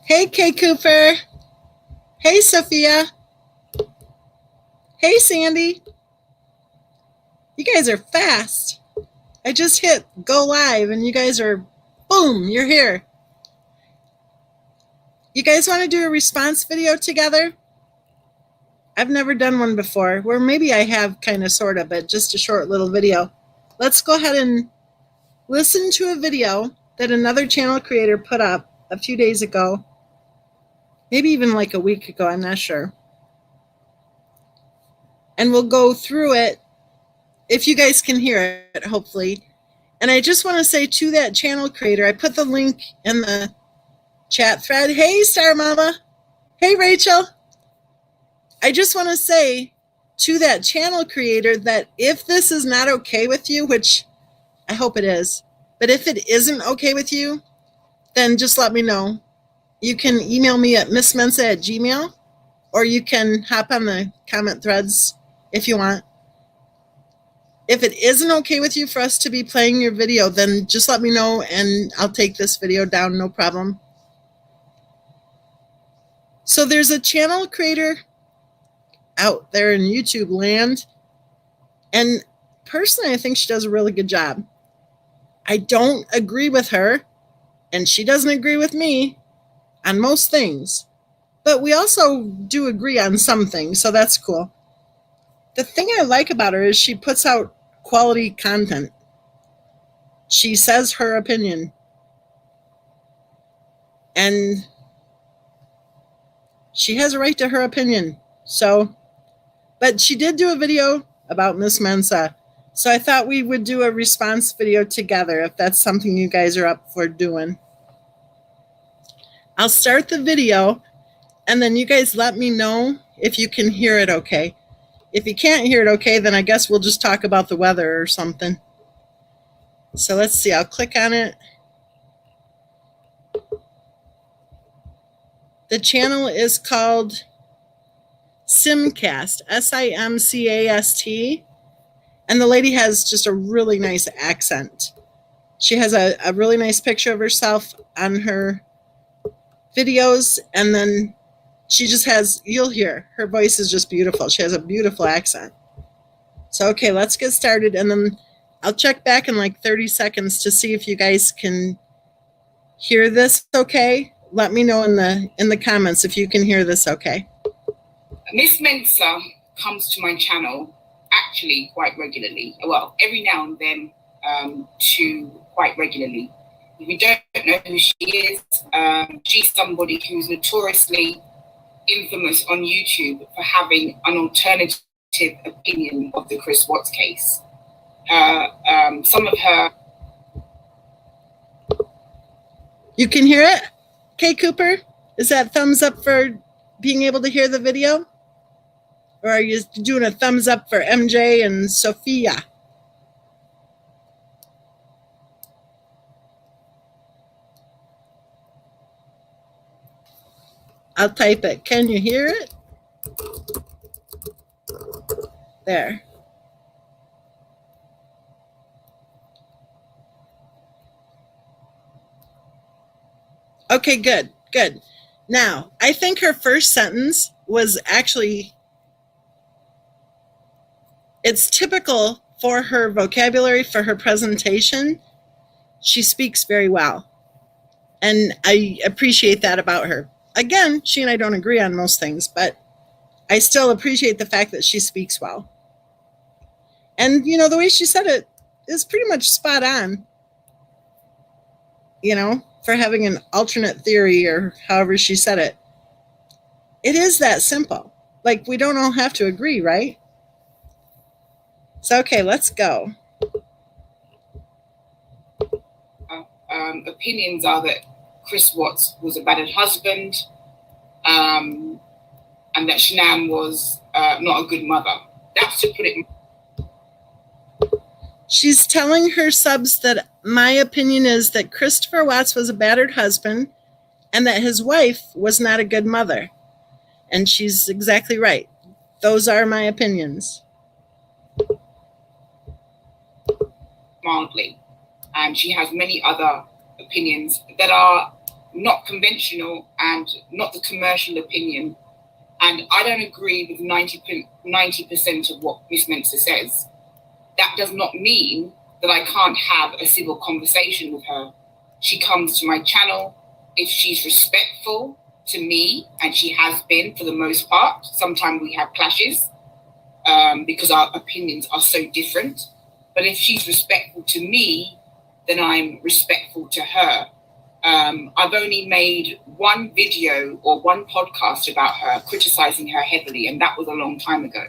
Hey, Kay Cooper. Hey, Sophia. Hey, Sandy. You guys are fast. I just hit go live and you guys are, boom, you're here. You guys want to do a response video together? I've never done one before. Or maybe I have kind of, sort of, but just a short little video. Let's go ahead and listen to a video that another channel creator put up a few days ago. Maybe even like a week ago, I'm not sure. And we'll go through it if you guys can hear it, hopefully. And I just want to say to that channel creator, I put the link in the chat thread. Hey, Star Mama. Hey, Rachel. I just want to say to that channel creator that if this is not okay with you, which I hope it is, but if it isn't okay with you, then just let me know. You can email me at missmensa@gmail.com, or you can hop on the comment threads if you want. If it isn't okay with you for us to be playing your video, then just let me know and I'll take this video down, no problem. So there's a channel creator out there in YouTube land, and personally I think she does a really good job. I don't agree with her, and she doesn't agree with me on most things, but we also do agree on some things, so that's cool. The thing I like about her is she puts out quality content. She says her opinion, and she has a right to her opinion. So, but she did do a video about Miss Mensa, so I thought we would do a response video together if that's something you guys are up for doing. I'll start the video, and then you guys let me know if you can hear it okay. If you can't hear it okay, then I guess we'll just talk about the weather or something. So let's see, I'll click on it. The channel is called Simcast, Simcast, and the lady has just a really nice accent. She has a really nice picture of herself on her videos, and then she just has, you'll hear, her voice is just beautiful. She has a beautiful accent. So, okay, let's get started, and then I'll check back in like 30 seconds to see if you guys can hear this okay. Let me know in the comments if you can hear this okay. Miss Mensa comes to my channel actually quite regularly. Well, every now and then to quite regularly. If you don't know who she is, she's somebody who's notoriously infamous on YouTube for having an alternative opinion of the Chris Watts case. Some of her... You can hear it? Kay Cooper? Is that thumbs up for being able to hear the video? Or are you doing a thumbs up for MJ and Sophia? I'll type it. Can you hear it? There. Okay, good, good. Now, I think her first sentence was actually, it's typical for her vocabulary, for her presentation. She speaks very well, and I appreciate that about her. Again, she and I don't agree on most things, but I still appreciate the fact that she speaks well. And, you know, the way she said it is pretty much spot on, you know, for having an alternate theory or however she said it. It is that simple. Like, we don't all have to agree, right? So, okay, let's go. Opinions are that Chris Watts was a battered husband, and that Shanann was not a good mother. That's to put it. She's telling her subs that my opinion is that Christopher Watts was a battered husband and that his wife was not a good mother. And she's exactly right. Those are my opinions. Mildly. And she has many other opinions that are not conventional and not the commercial opinion. And I don't agree with 90% of what Miss Mensah says. That does not mean that I can't have a civil conversation with her. She comes to my channel. If she's respectful to me, and she has been for the most part, sometimes we have clashes because our opinions are so different. But if she's respectful to me, then I'm respectful to her. I've only made one video or one podcast about her, criticizing her heavily, and that was a long time ago.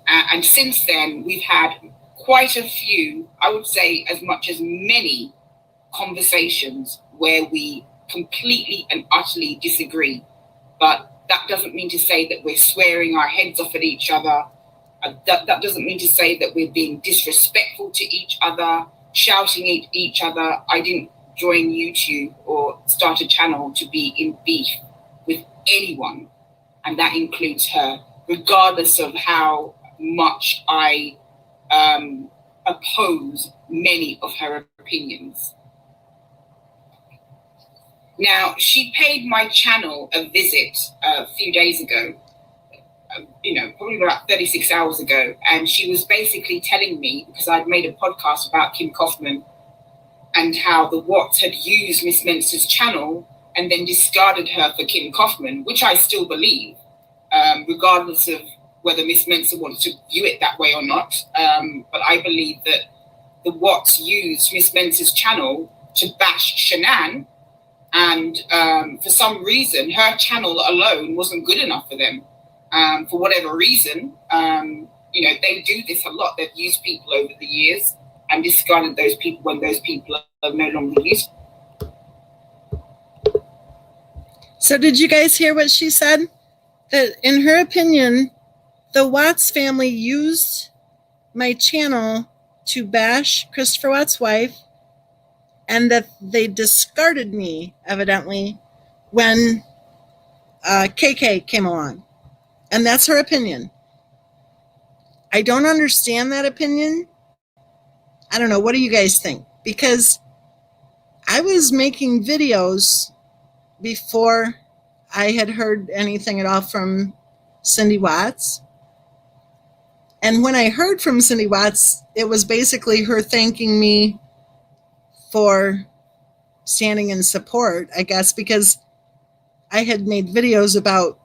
And since then, we've had quite a few, I would say as much as many conversations where we completely and utterly disagree. But that doesn't mean to say that we're swearing our heads off at each other. That doesn't mean to say that we're being disrespectful to each other, shouting at each other. I didn't join YouTube or start a channel to be in beef with anyone, and that includes her, regardless of how much I oppose many of her opinions. Now, she paid my channel a visit a few days ago, probably about 36 hours ago, and she was basically telling me, because I'd made a podcast about Kim Kaufman and how the Watts had used Miss Mensah's channel and then discarded her for Kim Kaufman, which I still believe, regardless of whether Miss Mensah wants to view it that way or not. But I believe that the Watts used Miss Mensah's channel to bash Shanann, and for some reason, her channel alone wasn't good enough for them. For whatever reason, they do this a lot. They've used people over the years and discarded those people when those people are no longer used. So did you guys hear what she said? That in her opinion, the Watts family used my channel to bash Christopher Watts' wife, and that they discarded me, evidently, when KK came along. And that's her opinion. I don't understand that opinion. I don't know. What do you guys think? Because I was making videos before I had heard anything at all from Cindy Watts. And when I heard from Cindy Watts, it was basically her thanking me for standing in support, I guess, because I had made videos about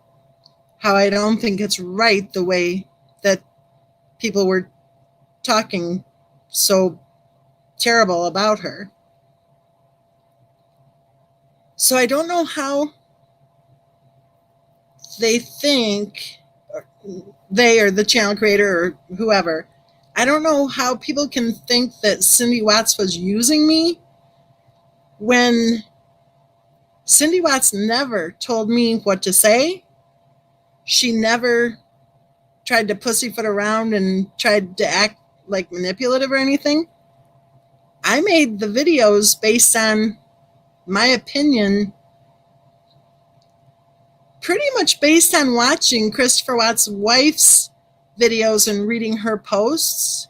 how I don't think it's right the way that people were talking so terrible about her. So I don't know how they think, they or the channel creator or whoever, I don't know how people can think that Cindy Watts was using me when Cindy Watts never told me what to say. She never tried to pussyfoot around and tried to act like manipulative or anything. I made the videos based on my opinion, pretty much based on watching Christopher Watts' wife's videos and reading her posts.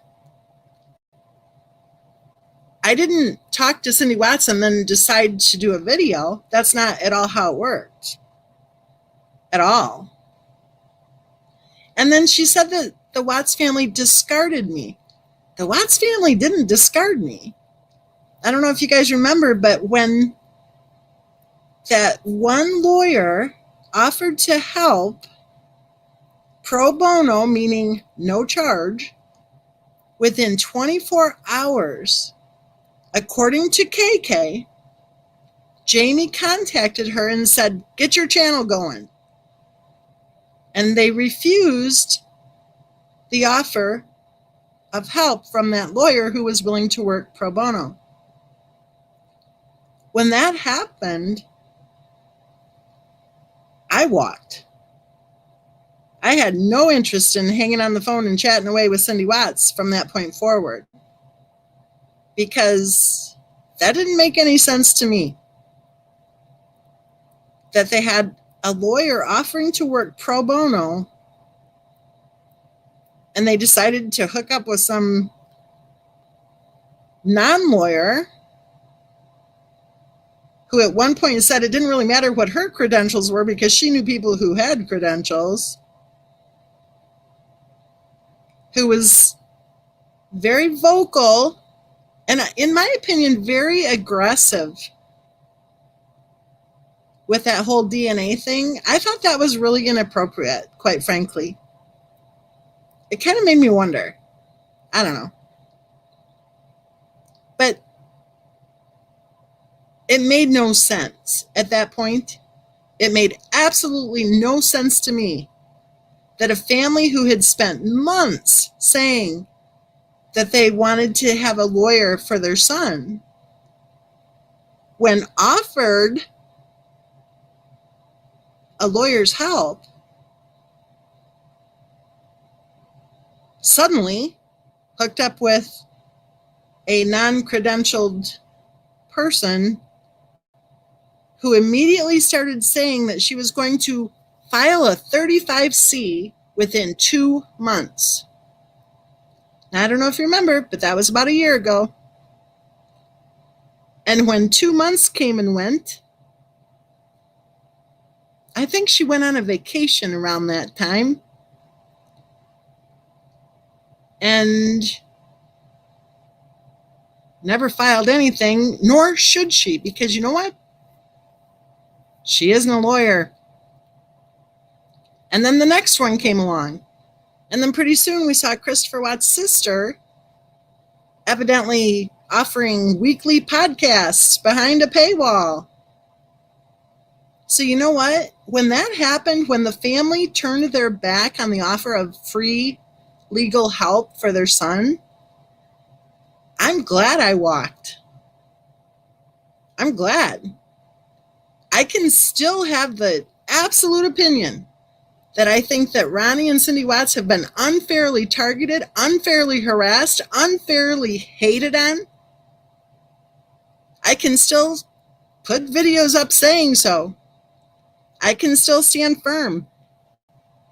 I didn't talk to Cindy Watts and then decide to do a video. That's not at all how it worked. At all. And then she said that the Watts family discarded me. The Watts family didn't discard me. I don't know if you guys remember, but when that one lawyer offered to help pro bono, meaning no charge, within 24 hours, according to KK, Jamie contacted her and said, "Get your channel going." And they refused the offer of help from that lawyer who was willing to work pro bono. when that happened, I walked. I had no interest in hanging on the phone and chatting away with Cindy Watts from that point forward, because that didn't make any sense to me. That they had a lawyer offering to work pro bono, and they decided to hook up with some non-lawyer who at one point said it didn't really matter what her credentials were because she knew people who had credentials, who was very vocal and, in my opinion, very aggressive with that whole DNA thing. I thought that was really inappropriate, quite frankly. It kind of made me wonder. I don't know. But it made no sense at that point. It made absolutely no sense to me that a family who had spent months saying that they wanted to have a lawyer for their son, when offered a lawyer's help, suddenly hooked up with a non-credentialed person who immediately started saying that she was going to file a 35C within 2 months. Now, I don't know if you remember, but that was about a year ago. And when 2 months came and went, I think she went on a vacation around that time. And never filed anything, nor should she, because you know what? She isn't a lawyer. And then the next one came along. And then pretty soon we saw Christopher Watts' sister evidently offering weekly podcasts behind a paywall. So you know what? When that happened, when the family turned their back on the offer of free legal help for their son, I'm glad I walked. I'm glad. I can still have the absolute opinion that I think that Ronnie and Cindy Watts have been unfairly targeted, unfairly harassed, unfairly hated on. I can still put videos up saying so. I can still stand firm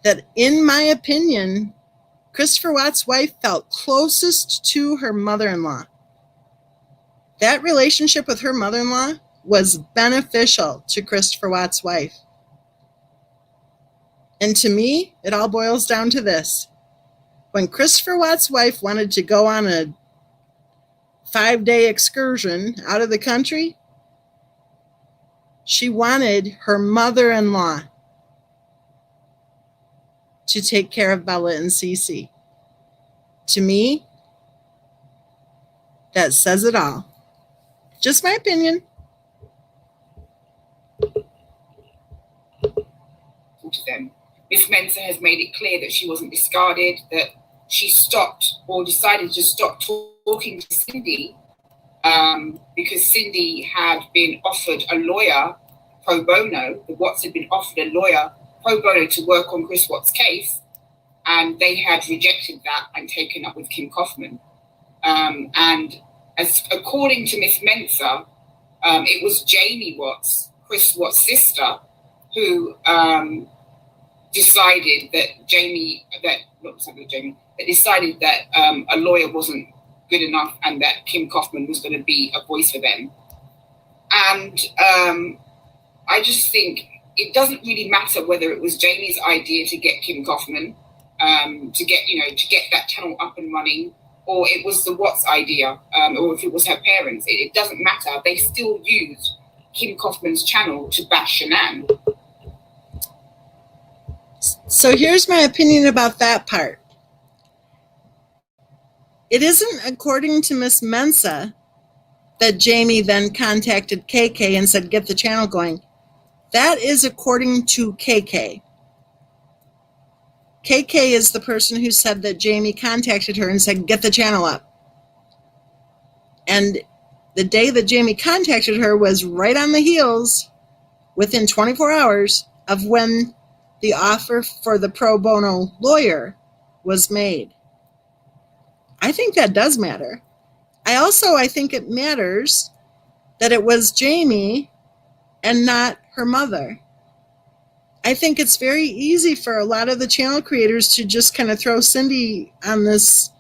that, in my opinion, Christopher Watts' wife felt closest to her mother-in-law. That relationship with her mother-in-law was beneficial to Christopher Watts' wife. And to me, it all boils down to this. When Christopher Watts' wife wanted to go on a 5-day excursion out of the country, she wanted her mother-in-law to take care of Bella and Cece. To me, that says it all. Just my opinion. To them. Miss Mensah has made it clear that she wasn't discarded, that she stopped or decided to stop talking to Cindy because Cindy had been offered a lawyer pro bono. The Watts had been offered a lawyer pro bono to work on Chris Watts' case, and they had rejected that and taken up with Kim Kaufman. And as according to Miss Mensah, it was Jamie Watts, Chris Watts' sister, who decided that decided that a lawyer wasn't good enough and that Kim Kaufman was going to be a voice for them. And I just think it doesn't really matter whether it was Jamie's idea to get Kim Kaufman, to get that channel up and running, or it was the Watts idea, or if it was her parents. It doesn't matter. They still used Kim Kaufman's channel to bash Shanann. So here's my opinion about that part. It isn't according to Miss Mensah that Jamie then contacted KK and said, get the channel going. That is according to KK. KK is the person who said that Jamie contacted her and said, get the channel up. And the day that Jamie contacted her was right on the heels, within 24 hours, of when the offer for the pro bono lawyer was made. I think that does matter. I think it matters that it was Jamie and not her mother. I think it's very easy for a lot of the channel creators to just kind of throw Cindy on this,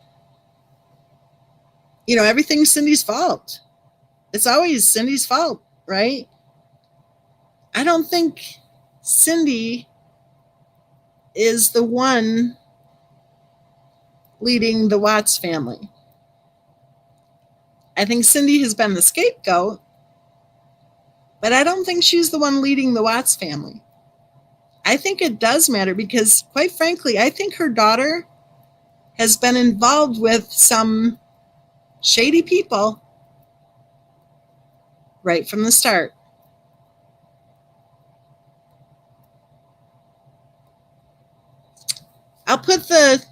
everything's Cindy's fault. It's always Cindy's fault, right? I don't think Cindy is the one leading the Watts family. I think Cindy has been the scapegoat, but I don't think she's the one leading the Watts family. I think it does matter because, quite frankly, I think her daughter has been involved with some shady people right from the start. I'll put the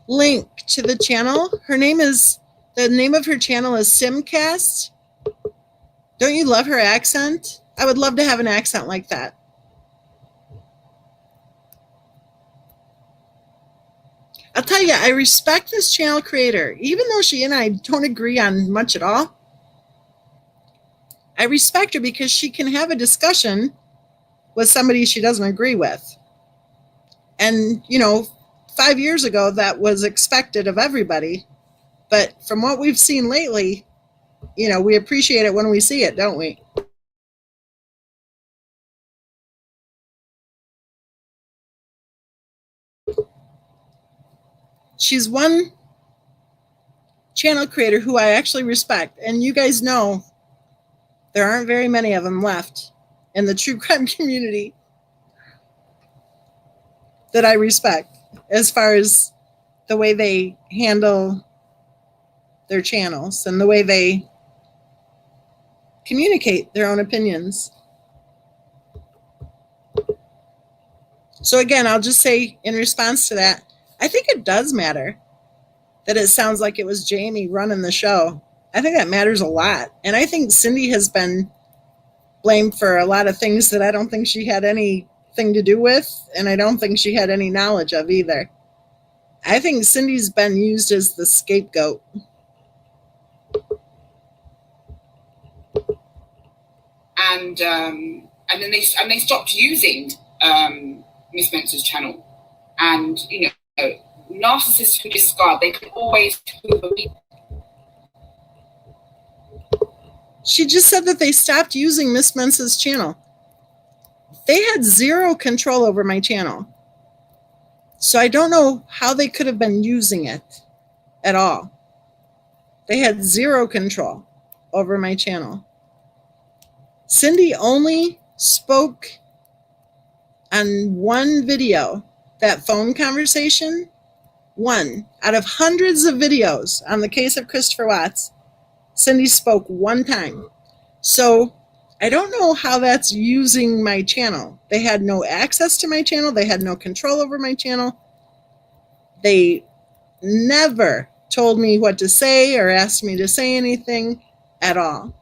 link to the channel. The name of her channel is Simcast. Don't you love her accent? I would love to have an accent like that. I'll tell you, I respect this channel creator. Even though she and I don't agree on much at all, I respect her because she can have a discussion with somebody she doesn't agree with. And, 5 years ago, that was expected of everybody. But from what we've seen lately, we appreciate it when we see it, don't we? She's one channel creator who I actually respect. And you guys know there aren't very many of them left in the true crime community that I respect as far as the way they handle their channels and the way they communicate their own opinions. So again, I'll just say in response to that, I think it does matter that it sounds like it was Jamie running the show. I think that matters a lot. And I think Cindy has been blamed for a lot of things that I don't think she had anything to do with, and I don't think she had any knowledge of either. I think Cindy's been used as the scapegoat. And then they stopped using Miss Mensa's channel. And narcissists who discard, they can always hoover people. She just said that they stopped using Miss Mensa's channel. They had zero control over my channel. So I don't know how they could have been using it at all. They had zero control over my channel. Cindy only spoke on one video, that phone conversation, one out of hundreds of videos on the case of Christopher Watts. Cindy spoke one time. So I don't know how that's using my channel. They had no access to my channel. They had no control over my channel. They never told me what to say or asked me to say anything at all.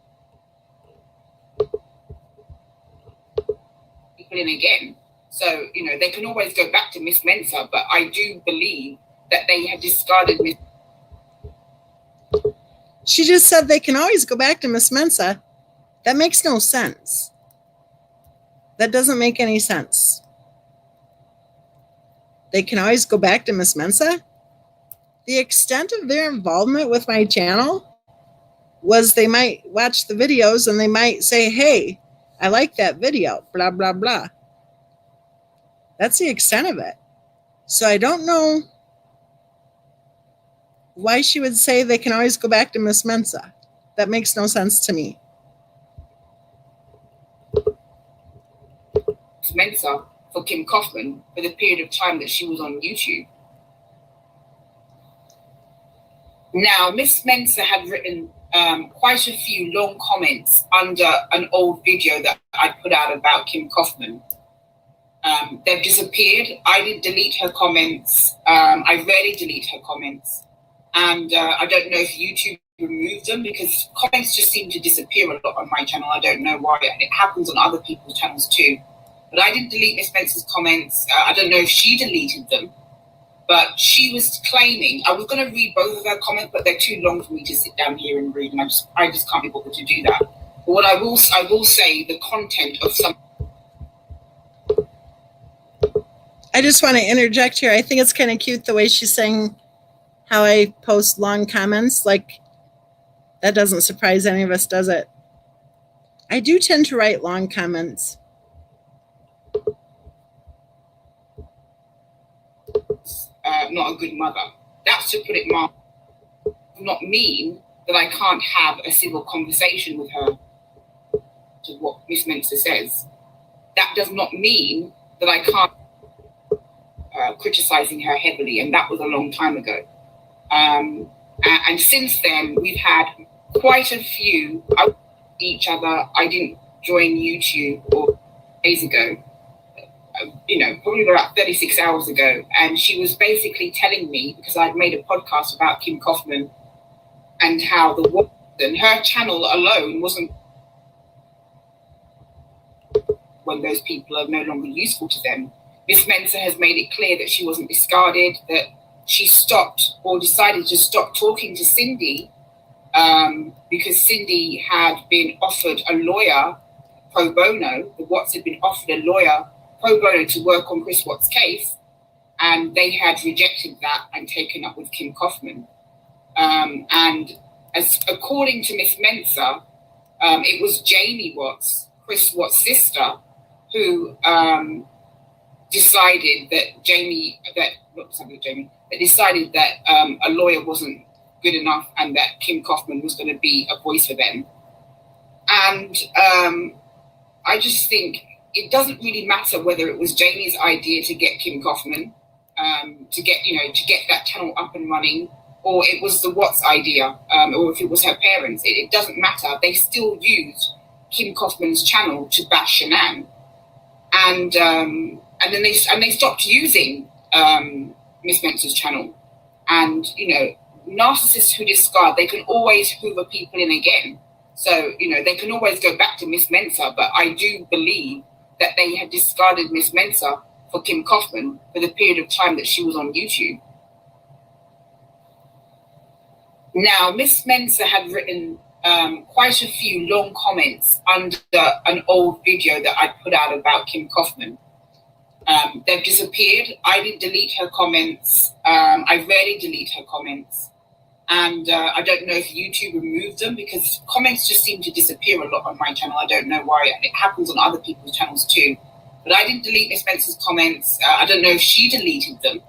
In again. So, they can always go back to Miss Mensa, but I do believe that they have discarded Miss. She just said they can always go back to Miss Mensa. That makes no sense. That doesn't make any sense. They can always go back to Miss Mensa? The extent of their involvement with my channel was they might watch the videos and they might say, hey, I like that video, blah, blah, blah. That's the extent of it. So I don't know why she would say they can always go back to Miss Mensa. That makes no sense to me. Miss Mensa for Kim Kaufman for the period of time that she was on YouTube. Now, Miss Mensa had written quite a few long comments under an old video that I put out about Kim Kaufman. They've disappeared. I did delete her comments. I rarely delete her comments. And I don't know if YouTube remove them because comments just seem to disappear a lot on my channel. I don't know why. It happens on other people's channels too. But I didn't delete Miss Spencer's comments. I don't know if she deleted them, but she was claiming, I was going to read both of her comments, but they're too long for me to sit down here and read, and I just can't be bothered to do that. But what I will say, the content of some. I just want to interject here. I think it's kind of cute the way she's saying how I post long comments. Like, that doesn't surprise any of us, does it? I do tend to write long comments. Not a good mother. That's to put it mildly. Not mean that I can't have a civil conversation with her to what Miss Mensah says. That does not mean that I can't criticizing her heavily, and that was a long time ago. And since then, we've had quite a few each other. I didn't join YouTube or days ago. Probably about 36 hours ago, and she was basically telling me, because I'd made a podcast about Kim Kaufman and how her channel alone wasn't, when those people are no longer useful to them. Miss Mensah has made it clear that she wasn't discarded, that she stopped or decided to stop talking to Cindy because Cindy had been offered a lawyer pro bono. The Watts had been offered a lawyer pro bono to work on Chris Watts' case, and they had rejected that and taken up with Kim Kaufman. And according to Miss Mensah, it was Jamie Watts, Chris Watts' sister, who decided that decided that a lawyer wasn't good enough and that Kim Kaufman was going to be a voice for them. And I just think it doesn't really matter whether it was Jamie's idea to get Kim Kaufman, to get that channel up and running, or it was the Watts idea, or if it was her parents. It doesn't matter. They still used Kim Kaufman's channel to bash Shanann, and then they stopped using Miss Mensah's channel. And narcissists who discard, they can always hoover people in again. So they can always go back to Miss Mensah. But I do believe that they had discarded Miss Mensah for Kim Kaufman for the period of time that she was on YouTube. Now, Miss Mensah had written quite a few long comments under an old video that I put out about Kim Kaufman. They've disappeared. I didn't delete her comments. I rarely delete her comments. And I don't know if YouTube removed them because comments just seem to disappear a lot on my channel. I don't know why. It happens on other people's channels too. But I didn't delete Miss Mensah's comments. I don't know if she deleted them.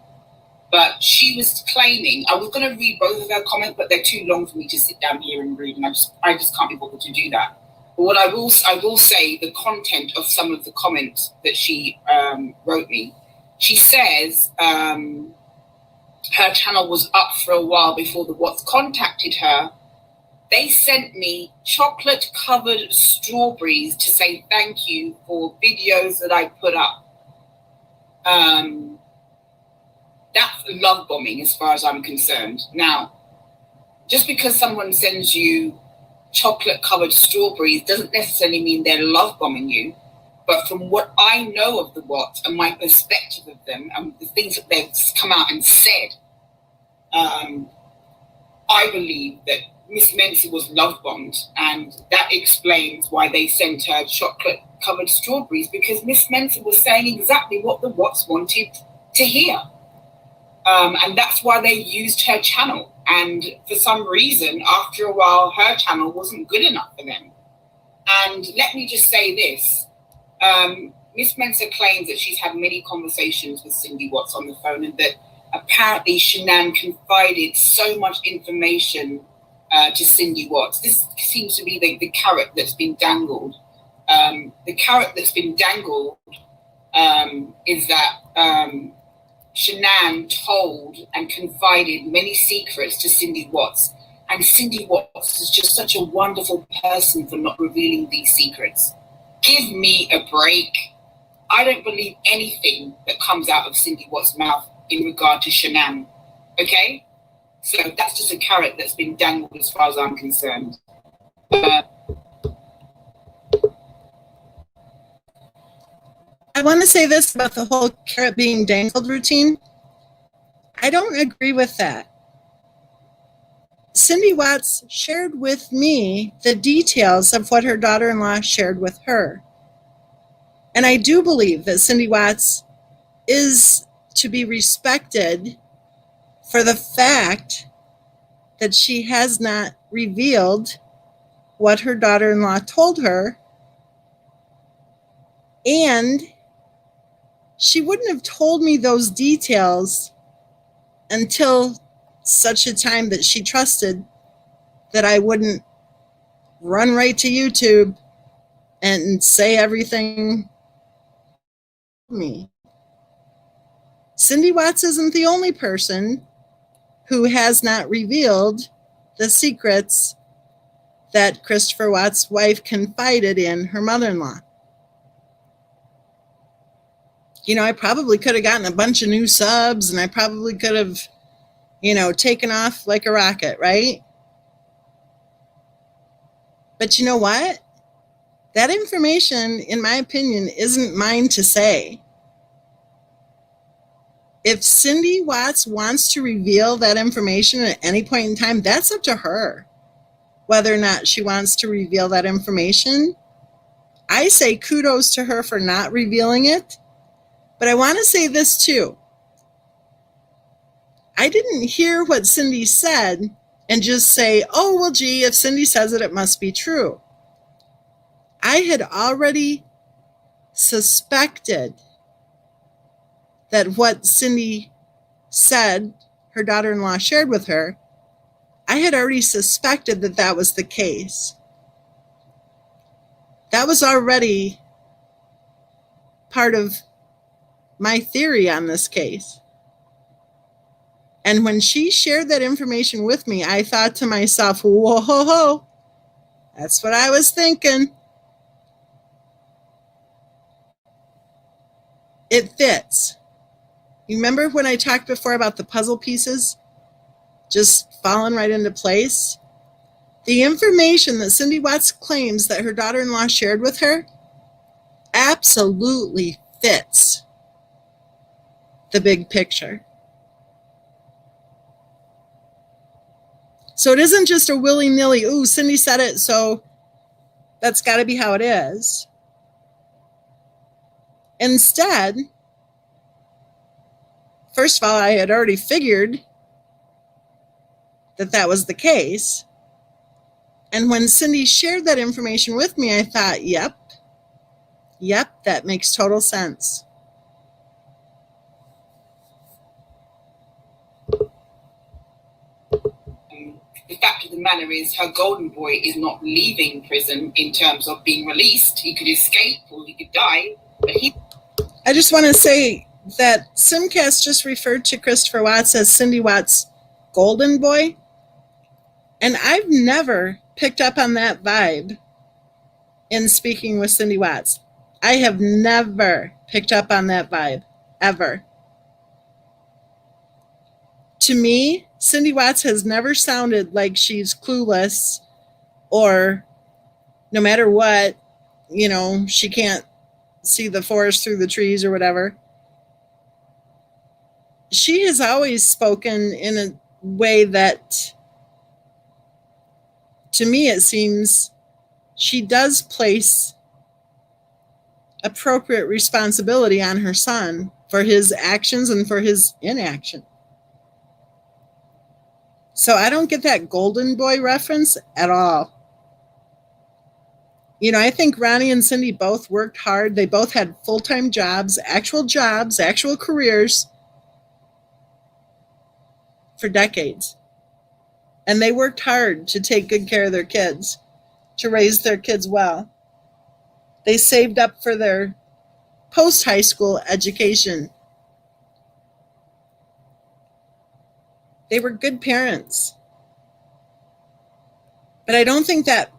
But she was claiming, I was going to read both of her comments, but they're too long for me to sit down here and read, and I just can't be bothered to do that. But what I will say, the content of some of the comments that she wrote me. She says her channel was up for a while before the Watts contacted her. They sent me chocolate-covered strawberries to say thank you for videos that I put up. That's love bombing as far as I'm concerned. Now, just because someone sends you chocolate-covered strawberries doesn't necessarily mean they're love bombing you. But from what I know of the Watts and my perspective of them and the things that they've come out and said, I believe that Miss Mensah was love bombed, and that explains why they sent her chocolate-covered strawberries, because Miss Mensah was saying exactly what the Watts wanted to hear. And that's why they used her channel. And for some reason, after a while, her channel wasn't good enough for them. And let me just say this. Miss Mensah claims that she's had many conversations with Cindy Watts on the phone, and that apparently Shanann confided so much information to Cindy Watts. This seems to be the carrot that's been dangled. The carrot that's been dangled is that Shanann told and confided many secrets to Cindy Watts. And Cindy Watts is just such a wonderful person for not revealing these secrets. Give me a break. I don't believe anything that comes out of Cindy Watts' mouth in regard to Shanann. Okay? So that's just a carrot that's been dangled as far as I'm concerned. I want to say this about the whole carrot being dangled routine. I don't agree with that. Cindy Watts shared with me the details of what her daughter-in-law shared with her. And I do believe that Cindy Watts is to be respected for the fact that she has not revealed what her daughter-in-law told her, and she wouldn't have told me those details until such a time that she trusted that I wouldn't run right to YouTube and say everything to me. Cindy Watts isn't the only person who has not revealed the secrets that Christopher Watts' wife confided in her mother-in-law. You know, I probably could have gotten a bunch of new subs, and I probably could have, taken off like a rocket, right? But you know what? That information, in my opinion, isn't mine to say. If Cindy Watts wants to reveal that information at any point in time, that's up to her, whether or not she wants to reveal that information. I say kudos to her for not revealing it. But I want to say this too. I didn't hear what Cindy said and just say, oh, well, gee, if Cindy says it, it must be true. I had already suspected that what Cindy said, her daughter-in-law shared with her, I had already suspected that that was the case. That was already part of my theory on this case. And when she shared that information with me, I thought to myself, whoa, ho, ho, that's what I was thinking. It fits. You remember when I talked before about the puzzle pieces just falling right into place? The information that Cindy Watts claims that her daughter-in-law shared with her absolutely fits the big picture. So it isn't just a willy-nilly, ooh, Cindy said it, so that's got to be how it is. Instead, first of all, I had already figured that that was the case. And when Cindy shared that information with me, I thought, yep, that makes total sense. The fact of the matter is, her golden boy is not leaving prison in terms of being released. He could escape or he could die, but I just want to say that Simcast just referred to Christopher Watts as Cindy Watts' golden boy, and I've never picked up on that vibe in speaking with Cindy Watts. I have never picked up on that vibe, ever. To me, Cindy Watts has never sounded like she's clueless or no matter what, she can't see the forest through the trees or whatever. She has always spoken in a way that, to me, it seems she does place appropriate responsibility on her son for his actions and for his inaction. So I don't get that golden boy reference at all. I think Ronnie and Cindy both worked hard. They both had full-time jobs, actual careers for decades. And they worked hard to take good care of their kids, to raise their kids well. They saved up for their post-high school education. They were good parents. But I don't think that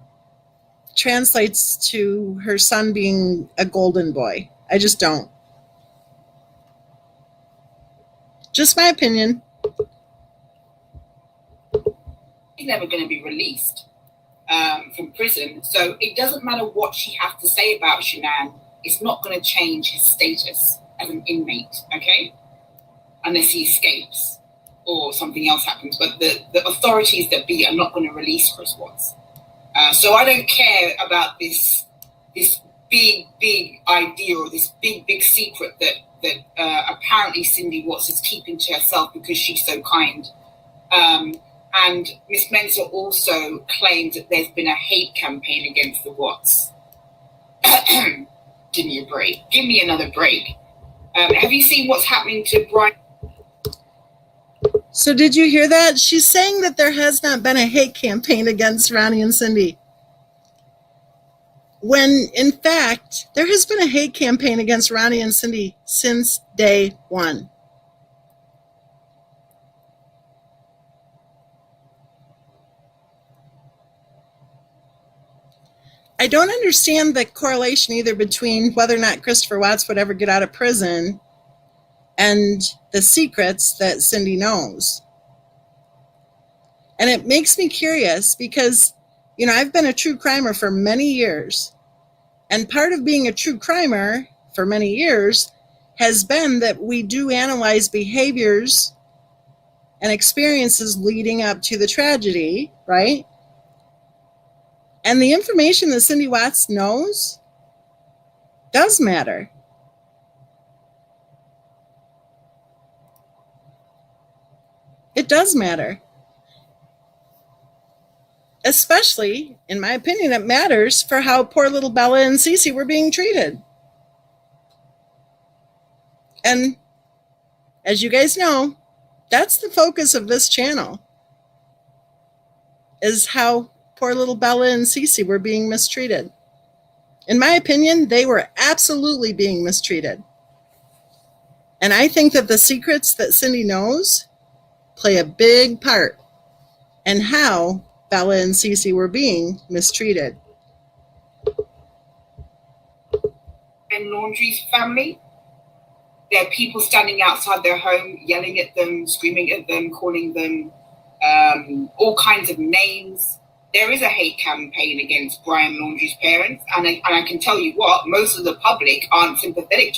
translates to her son being a golden boy. I just don't. Just my opinion. never going to be released from prison. So it doesn't matter what she has to say about Shanann. It's not going to change his status as an inmate, okay? Unless he escapes or something else happens. But the authorities that be are not going to release Chris Watts. So I don't care about this big idea or this big secret that apparently Cindy Watts is keeping to herself because she's so kind. And Miss Mensah also claimed that there's been a hate campaign against the Watts. Give me a break. Give me another break. Have you seen what's happening to Brian? So did you hear that? She's saying that there has not been a hate campaign against Ronnie and Cindy. When, in fact, there has been a hate campaign against Ronnie and Cindy since day one. I don't understand the correlation either between whether or not Christopher Watts would ever get out of prison and the secrets that Cindy knows. And it makes me curious because, you know, I've been a true crimer for many years. And part of being a true crimer for many years has been that we do analyze behaviors and experiences leading up to the tragedy, right? And the information that Cindy Watts knows does matter. It does matter. Especially, in my opinion, it matters for how poor little Bella and Cece were being treated. And as you guys know, that's the focus of this channel, is how poor little Bella and Cece were being mistreated. In my opinion, they were absolutely being mistreated. And I think that the secrets that Cindy knows play a big part in how Bella and Cece were being mistreated. And Laundrie's family, there are people standing outside their home, yelling at them, screaming at them, calling them all kinds of names. There is a hate campaign against Brian Laundrie's parents, and I can tell you what, most of the public aren't sympathetic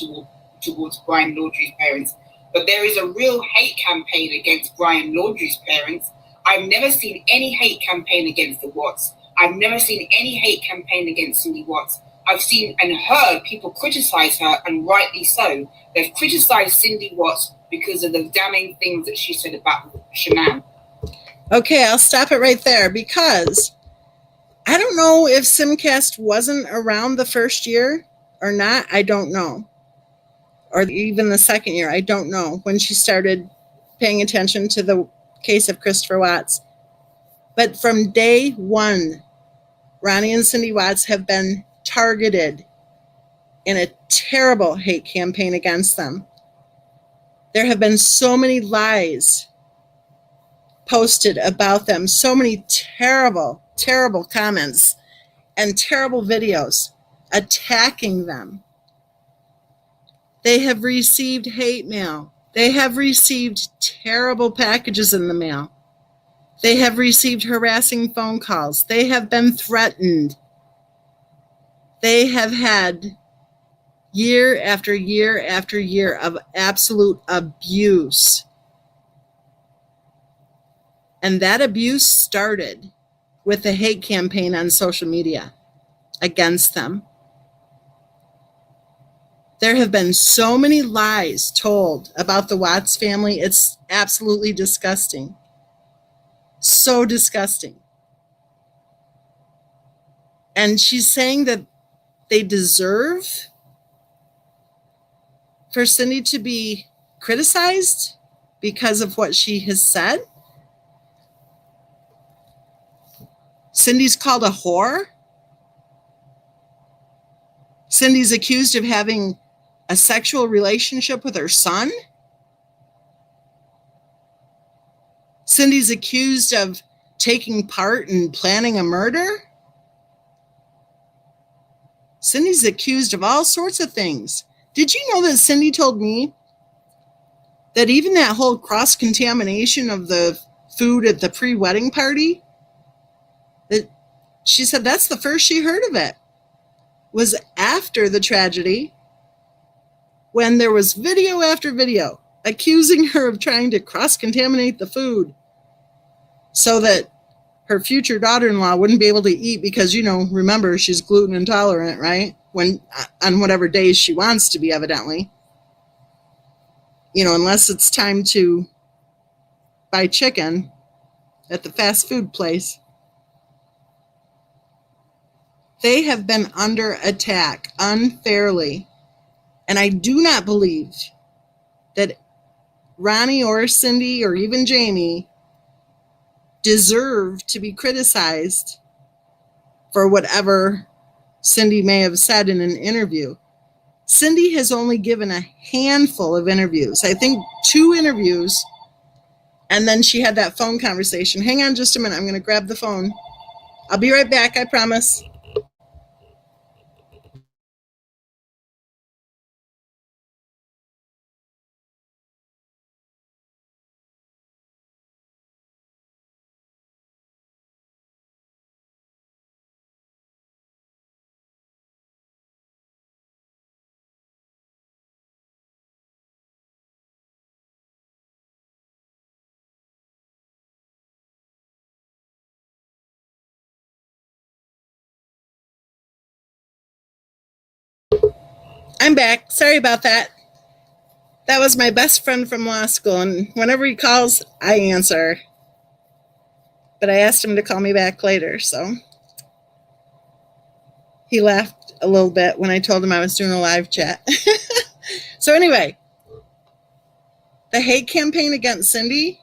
towards Brian Laundrie's parents, but there is a real hate campaign against Brian Laundrie's parents. I've never seen any hate campaign against the Watts. I've never seen any hate campaign against Cindy Watts. I've seen and heard people criticize her, and rightly so. They've criticized Cindy Watts because of the damning things that she said about Shanann. Okay, I'll stop it right there because I don't know if Simcast wasn't around the first year or not. I don't know. Or even the second year. I don't know when she started paying attention to the case of Christopher Watts. But from day one, Ronnie and Cindy Watts have been targeted in a terrible hate campaign against them. There have been so many lies posted about them, so many terrible, terrible comments and terrible videos attacking them. They have received hate mail. They have received terrible packages in the mail. They have received harassing phone calls. They have been threatened. They have had year after year after year of absolute abuse. And that abuse started with the hate campaign on social media against them. There have been so many lies told about the Watts family. It's absolutely disgusting. So disgusting. And she's saying that they deserve for Cindy to be criticized because of what she has said. Cindy's called a whore. Cindy's accused of having a sexual relationship with her son. Cindy's accused of taking part in planning a murder. Cindy's accused of all sorts of things. Did you know that Cindy told me that even that whole cross-contamination of the food at the pre-wedding party That she said that's the first she heard of it was after the tragedy, when there was video after video accusing her of trying to cross-contaminate the food so that her future daughter-in-law wouldn't be able to eat because, remember, she's gluten intolerant, right? When on whatever days she wants to be, evidently. Unless it's time to buy chicken at the fast food place. They have been under attack unfairly. And I do not believe that Ronnie or Cindy or even Jamie deserve to be criticized for whatever Cindy may have said in an interview. Cindy has only given a handful of interviews. I think 2 interviews. And then she had that phone conversation. Hang on just a minute. I'm going to grab the phone. I'll be right back, I promise. I'm back. Sorry about that. That was my best friend from law school, and whenever he calls, I answer. But I asked him to call me back later, so he laughed a little bit when I told him I was doing a live chat. So anyway, the hate campaign against Cindy,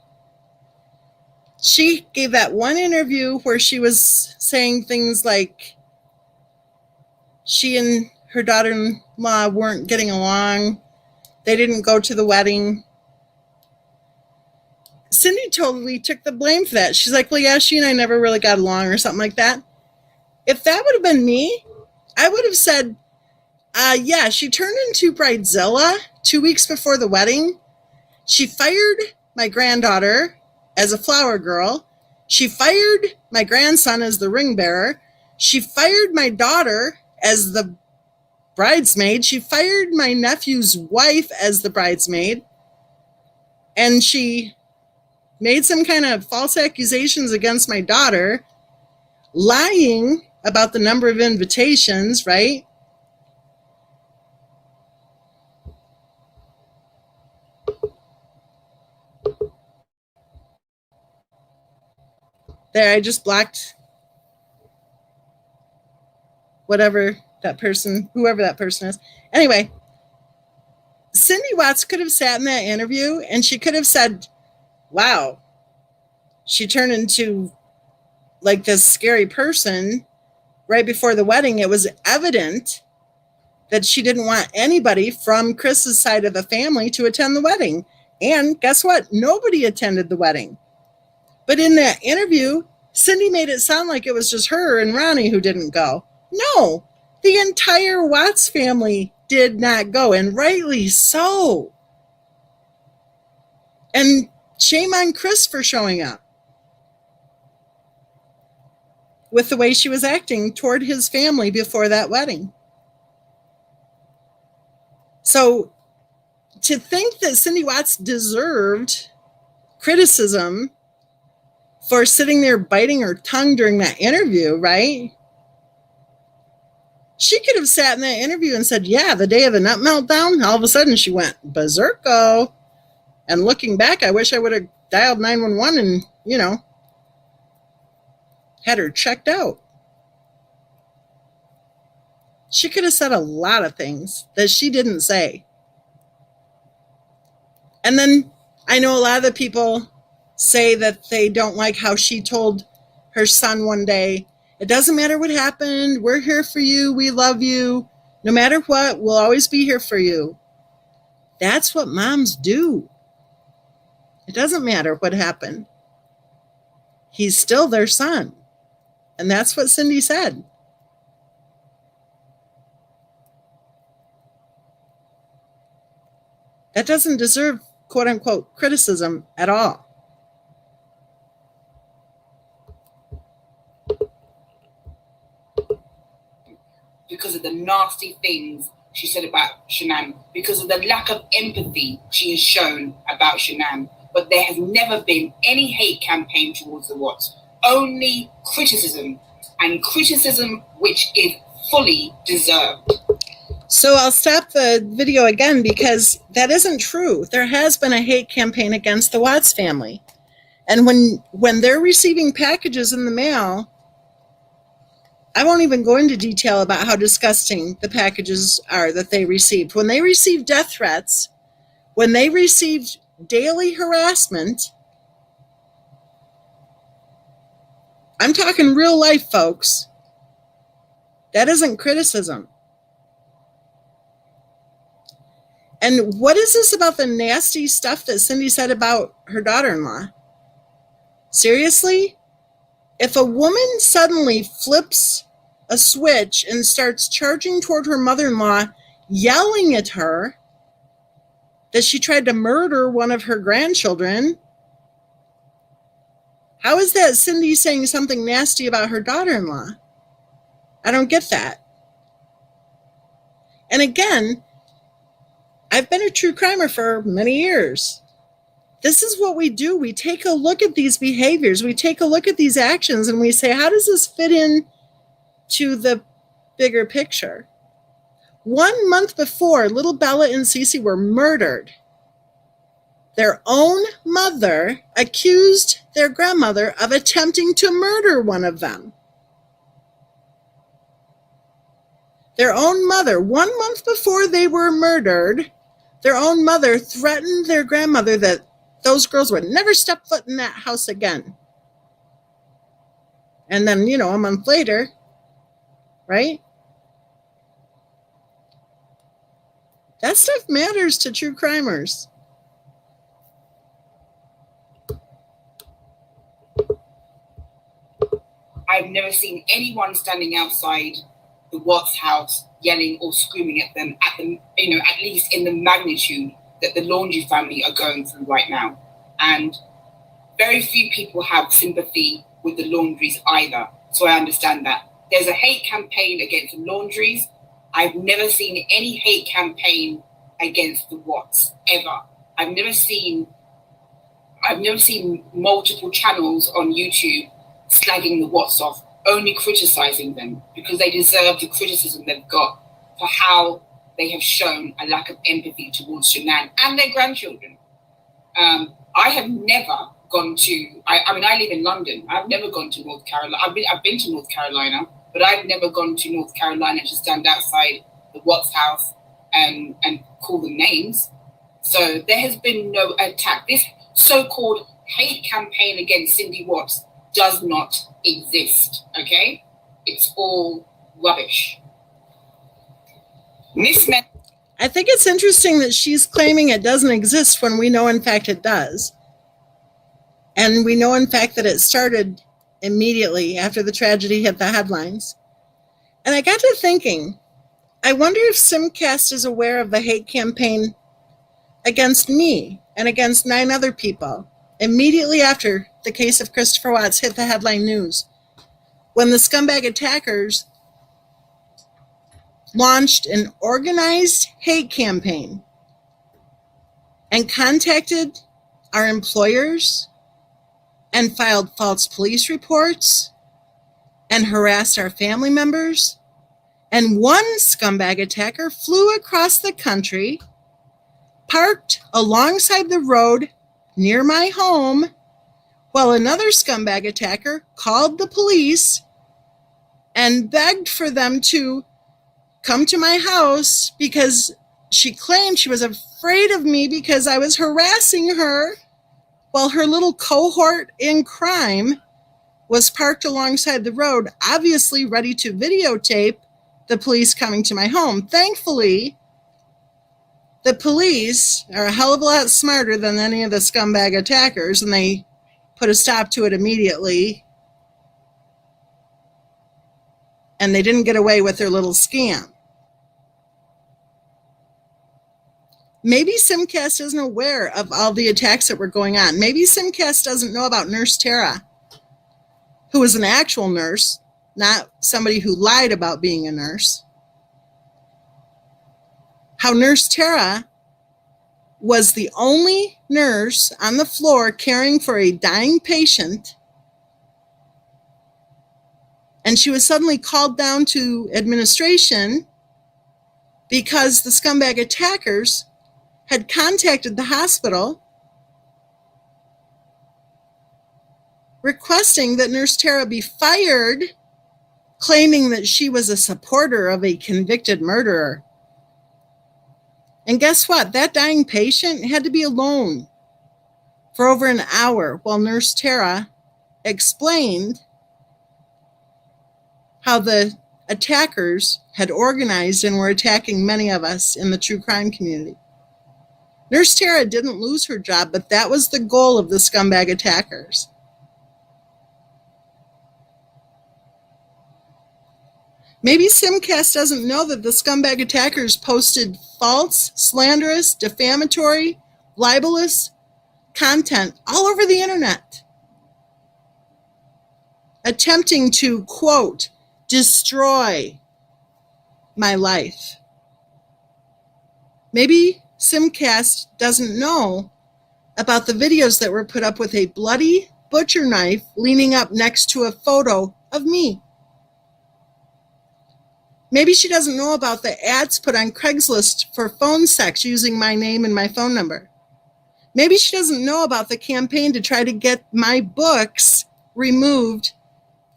she gave that one interview where she was saying things like she and her daughter-in-law weren't getting along. They didn't go to the wedding. Cindy totally took the blame for that. She's like, well, yeah, she and I never really got along or something like that. If that would have been me, I would have said, yeah, she turned into Bridezilla 2 weeks before the wedding. She fired my granddaughter as a flower girl. She fired my grandson as the ring bearer. She fired my daughter as the bridesmaid. She fired my nephew's wife as the bridesmaid. And she made some kind of false accusations against my daughter, lying about the number of invitations, right? There, I just blocked whoever that person is. Anyway, Cindy Watts could have sat in that interview and she could have said, wow, she turned into like this scary person right before the wedding. It was evident that she didn't want anybody from Chris's side of the family to attend the wedding. And guess what? Nobody attended the wedding. But in that interview, Cindy made it sound like it was just her and Ronnie who didn't go. No, the entire Watts family did not go, and rightly so. And shame on Chris for showing up with the way she was acting toward his family before that wedding. So to think that Cindy Watts deserved criticism for sitting there biting her tongue during that interview, right? She could have sat in that interview and said, yeah, the day of the nut meltdown, all of a sudden she went berserko. And looking back, I wish I would have dialed 911 and, had her checked out. She could have said a lot of things that she didn't say. And then I know a lot of the people say that they don't like how she told her son one day, it doesn't matter what happened, we're here for you, we love you, no matter what, we'll always be here for you. That's what moms do. It doesn't matter what happened. He's still their son. And that's what Cindy said. That doesn't deserve, quote unquote, criticism at all. nasty things she said about Shanann because of the lack of empathy she has shown about Shanann. But there has never been any hate campaign towards the Watts, only criticism, and criticism which is fully deserved. So I'll stop the video again because that isn't true. There has been a hate campaign against the Watts family. And when they're receiving packages in the mail, I won't even go into detail about how disgusting the packages are that they received. When they received death threats, when they received daily harassment, I'm talking real life, folks. That isn't criticism. And what is this about the nasty stuff that Cindy said about her daughter-in-law? Seriously? If a woman suddenly flips a switch and starts charging toward her mother-in-law, yelling at her that she tried to murder one of her grandchildren, how is that Cindy saying something nasty about her daughter-in-law? I don't get that. And again, I've been a true crimer for many years. This is what we do. We take a look at these behaviors. We take a look at these actions and we say, how does this fit in to the bigger picture? 1 month before, little Bella and Cece were murdered, their own mother accused their grandmother of attempting to murder one of them. Their own mother, 1 month before they were murdered, their own mother threatened their grandmother that those girls would never step foot in that house again. And then, a month later, right? That stuff matters to true crimers. I've never seen anyone standing outside the Watts house yelling or screaming at them at least in the magnitude that the Laundrie family are going through right now. And very few people have sympathy with the Laundries either. So I understand that. There's a hate campaign against the Laundries. I've never seen any hate campaign against the Watts ever. I've never seen multiple channels on YouTube slagging the Watts off, only criticizing them because they deserve the criticism they've got for how they have shown a lack of empathy towards Shanann and their grandchildren. I have never gone to, I live in London. I've never gone to North Carolina. I've been to North Carolina, but I've never gone to North Carolina to stand outside the Watts house and call them names. So there has been no attack. This so-called hate campaign against Cindy Watts does not exist, okay? It's all rubbish. I think it's interesting that she's claiming it doesn't exist when we know, in fact, it does. And we know, in fact, that it started immediately after the tragedy hit the headlines. And I got to thinking, I wonder if Simcast is aware of the hate campaign against me and against 9 other people immediately after the case of Christopher Watts hit the headline news, when the scumbag attackers launched an organized hate campaign and contacted our employers and filed false police reports and harassed our family members. And one scumbag attacker flew across the country, parked alongside the road near my home, while another scumbag attacker called the police and begged for them to come to my house because she claimed she was afraid of me because I was harassing her while her little cohort in crime was parked alongside the road, obviously ready to videotape the police coming to my home. Thankfully, the police are a hell of a lot smarter than any of the scumbag attackers, and they put a stop to it immediately. And they didn't get away with their little scam. Maybe Simcast isn't aware of all the attacks that were going on. Maybe Simcast doesn't know about Nurse Tara, who was an actual nurse, not somebody who lied about being a nurse. how Nurse Tara was the only nurse on the floor caring for a dying patient, and she was suddenly called down to administration because the scumbag attackers had contacted the hospital requesting that Nurse Tara be fired, claiming that she was a supporter of a convicted murderer. And guess what? That dying patient had to be alone for over an hour while Nurse Tara explained how the attackers had organized and were attacking many of us in the true crime community. Nurse Tara didn't lose her job, but that was the goal of the scumbag attackers. Maybe Simcast doesn't know that the scumbag attackers posted false, slanderous, defamatory, libelous content all over the internet, attempting to, quote, destroy my life. Maybe Simcast doesn't know about the videos that were put up with a bloody butcher knife leaning up next to a photo of me. Maybe she doesn't know about the ads put on Craigslist for phone sex using my name and my phone number. Maybe she doesn't know about the campaign to try to get my books removed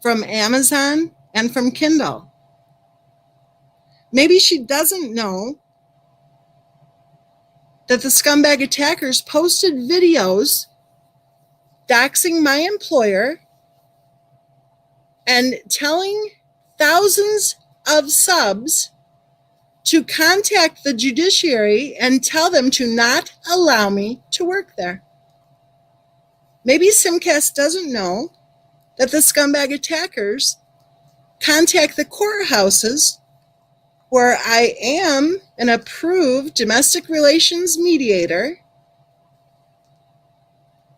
from Amazon and from Kindle. Maybe she doesn't know that the scumbag attackers posted videos doxing my employer and telling thousands of subs to contact the judiciary and tell them to not allow me to work there. Maybe Simcast doesn't know that the scumbag attackers contact the courthouses where I am an approved domestic relations mediator,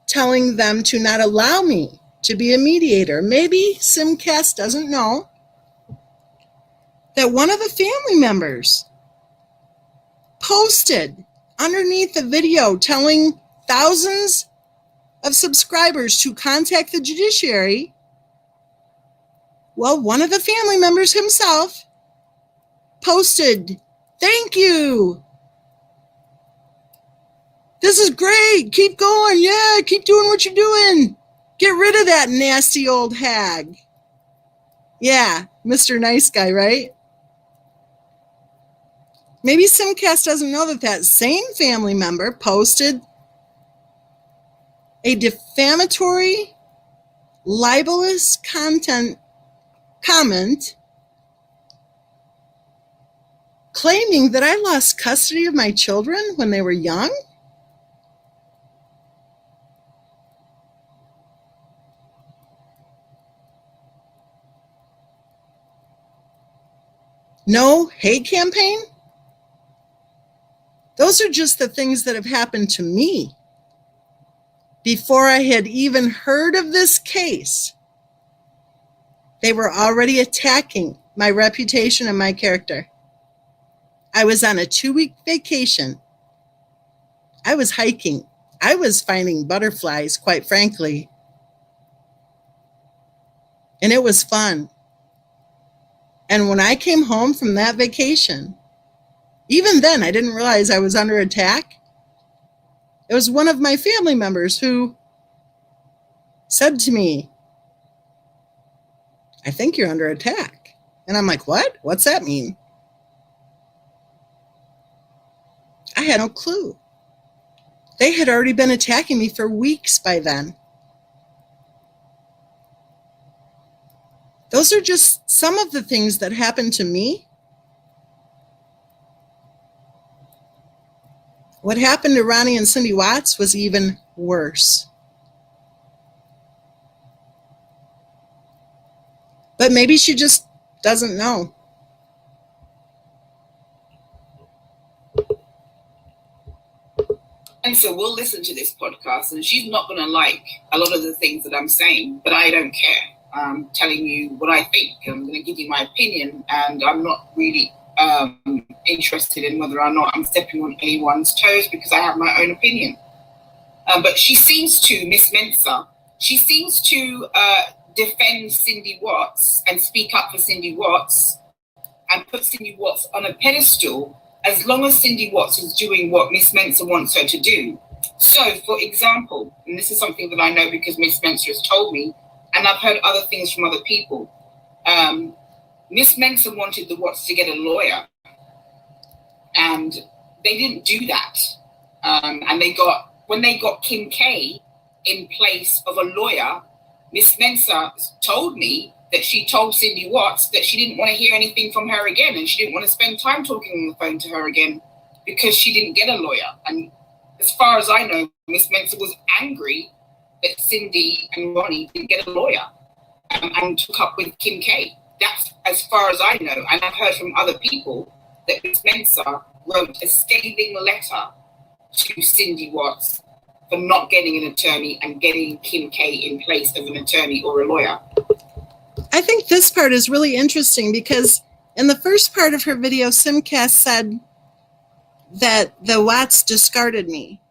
telling them to not allow me to be a mediator. Maybe Simcast doesn't know that one of the family members posted underneath the video telling thousands of subscribers to contact the judiciary. Well, one of the family members himself posted, "Thank you. This is great. Keep going. Yeah, keep doing what you're doing. Get rid of that nasty old hag." Yeah, Mr. Nice Guy, right? Maybe Simcast doesn't know that that same family member posted a defamatory, libelous comment claiming that I lost custody of my children when they were young. No hate campaign? Those are just the things that have happened to me. Before I had even heard of this case, they were already attacking my reputation and my character. I was on a 2-week vacation. I was hiking. I was finding butterflies, quite frankly. And it was fun. And when I came home from that vacation, even then, I didn't realize I was under attack. It was one of my family members who said to me, "I think you're under attack." And I'm like, "What? What's that mean?" I had no clue. They had already been attacking me for weeks by then. Those are just some of the things that happened to me. What happened to Ronnie and Cindy Watts was even worse. But maybe she just doesn't know. And so we'll listen to this podcast, and she's not going to like a lot of the things that I'm saying, but I don't care. I'm telling you what I think. I'm going to give you my opinion, and I'm not really interested in whether or not I'm stepping on anyone's toes because I have my own opinion. But she seems to, Miss Mensah, she seems to defend Cindy Watts and speak up for Cindy Watts and put Cindy Watts on a pedestal as long as Cindy Watts is doing what Miss Mensah wants her to do. So, for example, and this is something that I know because Miss Mensah has told me, and I've heard other things from other people, Miss Mensah wanted the Watts to get a lawyer, and they didn't do that. And when they got Kim K in place of a lawyer, Miss Mensah told me that she told Cindy Watts that she didn't want to hear anything from her again, and she didn't want to spend time talking on the phone to her again because she didn't get a lawyer. And as far as I know, Miss Mensah was angry that Cindy and Ronnie didn't get a lawyer and took up with Kim K. That's as far as I know. And I've heard from other people that Miss Mensah wrote a scathing letter to Cindy Watts for not getting an attorney and getting Kim K in place of an attorney or a lawyer. I think this part is really interesting because in the first part of her video, Simcast said that the Watts discarded me.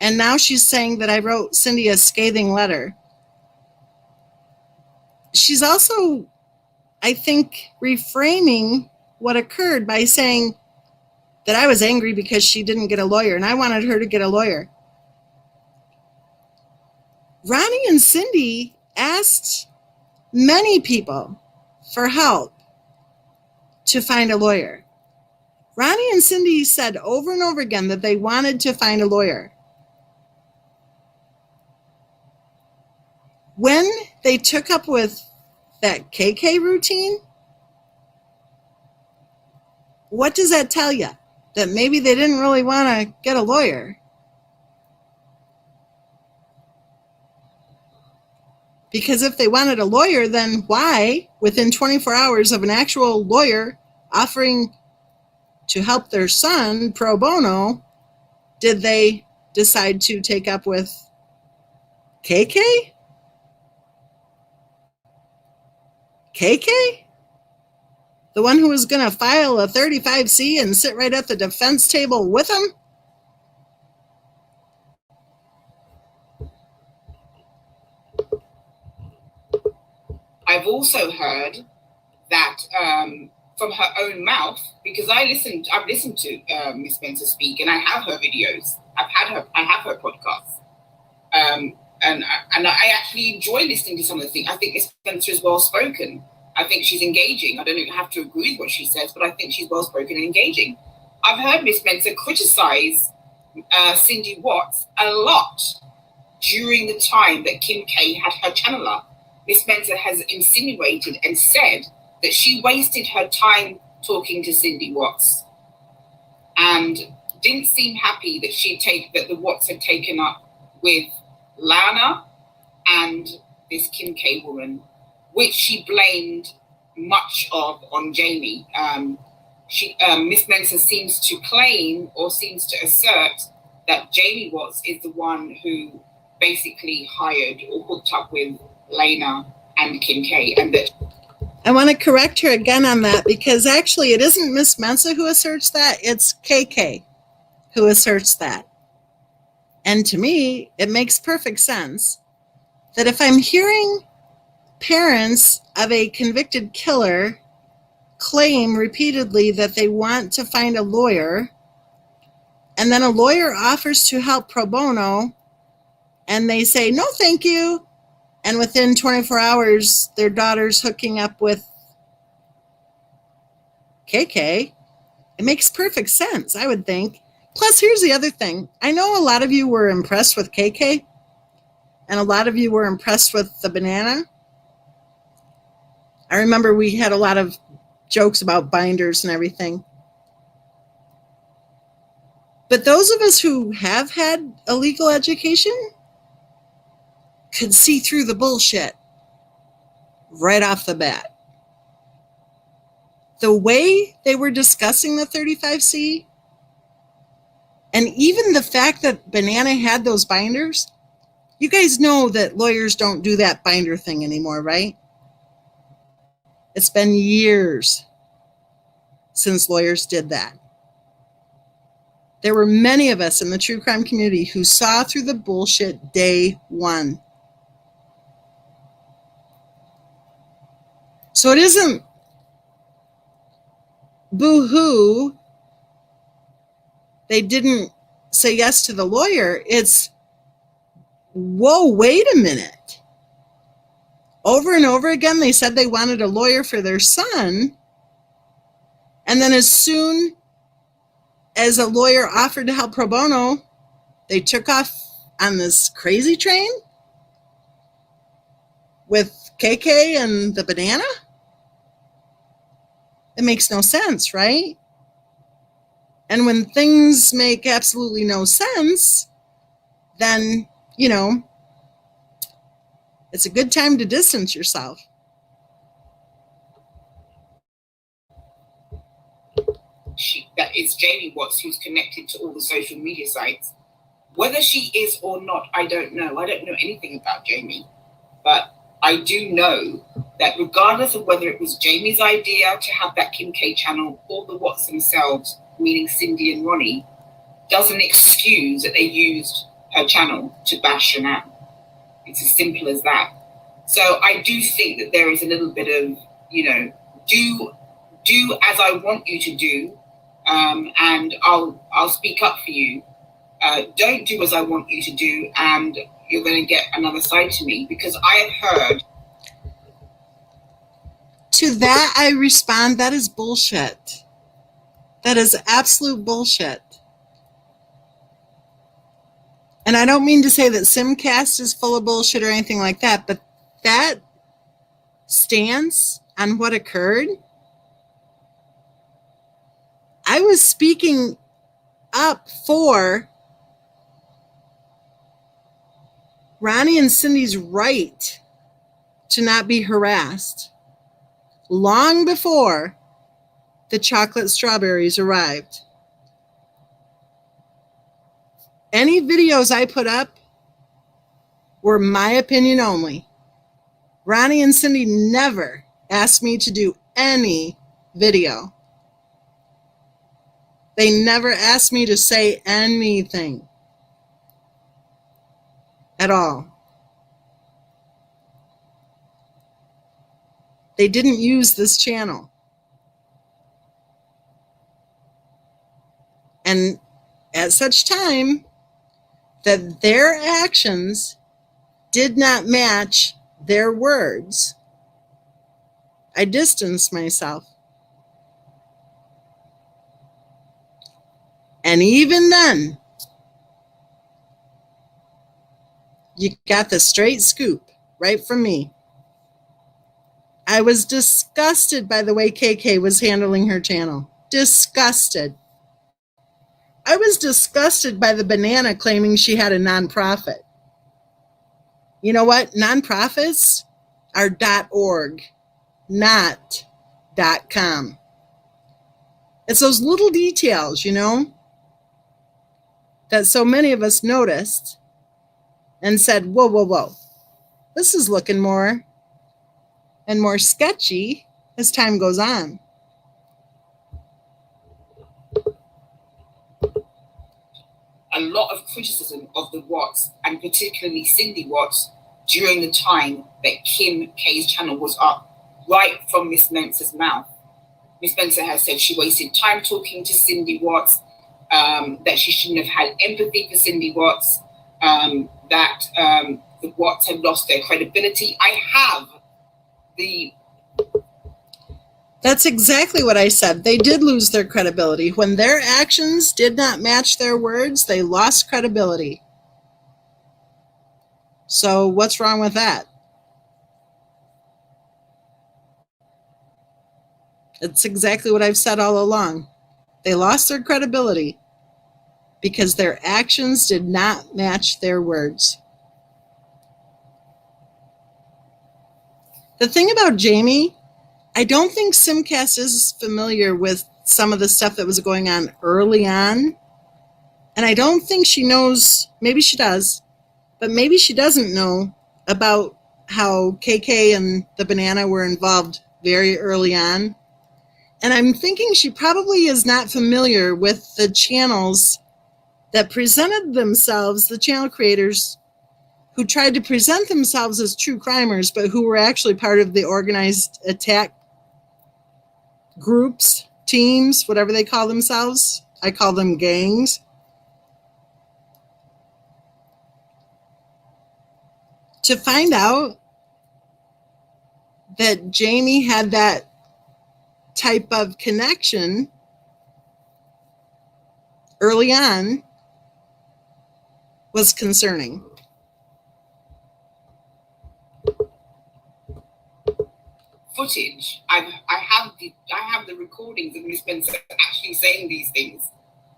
And now she's saying that I wrote Cindy a scathing letter. She's also, I think, reframing what occurred by saying that I was angry because she didn't get a lawyer and I wanted her to get a lawyer. Ronnie and Cindy asked many people for help to find a lawyer. Ronnie and Cindy said over and over again that they wanted to find a lawyer. When they took up with that KK routine, what does that tell you? That maybe they didn't really want to get a lawyer. Because if they wanted a lawyer, then why, within 24 hours of an actual lawyer offering to help their son pro bono, did they decide to take up with KK? KK? The one who was going to file a 35C and sit right at the defense table with him? I've also heard that from her own mouth, because I've listened to Miss Mensah speak, and I have her videos. I have her podcasts, and I actually enjoy listening to some of the things. I think Miss Mensah is well spoken. I think she's engaging. I don't even have to agree with what she says, but I think she's well spoken and engaging. I've heard Miss Mensah criticize Cindy Watts a lot during the time that Kim K had her channel up. Miss Mensah has insinuated and said that she wasted her time talking to Cindy Watts and didn't seem happy that that the Watts had taken up with Lana and this Kim K woman, which she blamed much of on Jamie. Miss Mensah seems to claim or seems to assert that Jamie Watts is the one who basically hired or hooked up with Lena and Kim K, and that I want to correct her again on that because actually it isn't Miss Mensah who asserts that, it's KK who asserts that. And to me, it makes perfect sense that if I'm hearing parents of a convicted killer claim repeatedly that they want to find a lawyer, and then a lawyer offers to help pro bono, and they say, no, thank you, and within 24 hours, their daughter's hooking up with KK, it makes perfect sense, I would think. Plus, here's the other thing. I know a lot of you were impressed with KK, and a lot of you were impressed with the banana. I remember we had a lot of jokes about binders and everything. But those of us who have had a legal education could see through the bullshit right off the bat. The way they were discussing the 35C, and even the fact that Banana had those binders, you guys know that lawyers don't do that binder thing anymore, right? It's been years since lawyers did that. There were many of us in the true crime community who saw through the bullshit day one. So it isn't boo-hoo, they didn't say yes to the lawyer. It's, whoa, wait a minute. Over and over again, they said they wanted a lawyer for their son. And then as soon as a lawyer offered to help pro bono, they took off on this crazy train with KK and the banana? It makes no sense, right? And when things make absolutely no sense, then, you know, it's a good time to distance yourself. That is Jamie Watts, who's connected to all the social media sites. Whether she is or not, I don't know. I don't know anything about Jamie. But I do know that regardless of whether it was Jamie's idea to have that Kim K channel or the Watts themselves, meaning Cindy and Ronnie, doesn't excuse that they used her channel to bash Shanann. It's as simple as that. So I do think that there is a little bit of, you know, do as I want you to do, and I'll speak up for you. Don't do as I want you to do, and you're going to get another side to me, because I have heard. To that, I respond, that is bullshit. That is absolute bullshit. And I don't mean to say that Simcast is full of bullshit or anything like that, but that stance on what occurred, I was speaking up for Ronnie and Cindy's right to not be harassed long before the chocolate strawberries arrived. Any videos I put up were my opinion only. Ronnie and Cindy never asked me to do any video. They never asked me to say anything at all. They didn't use this channel. And at such time that their actions did not match their words, I distanced myself. And even then, you got the straight scoop right from me. I was disgusted by the way KK was handling her channel. Disgusted. I was disgusted by the banana claiming she had a nonprofit. You know what? Nonprofits are .org, not .com. It's those little details, you know, that so many of us noticed and said, whoa, whoa, whoa, this is looking more and more sketchy as time goes on. A lot of criticism of the Watts, and particularly Cindy Watts, during the time that Kim K's channel was up, right from Miss Mensa's mouth. Miss Mensa has said she wasted time talking to Cindy Watts, that she shouldn't have had empathy for Cindy Watts, that the Watts had lost their credibility. I have the... That's exactly what I said. They did lose their credibility. When their actions did not match their words, they lost credibility. So what's wrong with that? It's exactly what I've said all along. They lost their credibility because their actions did not match their words. The thing about Jamie, I don't think Simcast is familiar with some of the stuff that was going on early on. And I don't think she knows, maybe she does, but maybe she doesn't know about how KK and the banana were involved very early on. And I'm thinking she probably is not familiar with the channels that presented themselves, the channel creators who tried to present themselves as true crimers, but who were actually part of the organized attack groups, teams, whatever they call themselves. I call them gangs. To find out that Jamie had that type of connection early on was concerning. Footage. I have the recordings of Miss Spencer actually saying these things.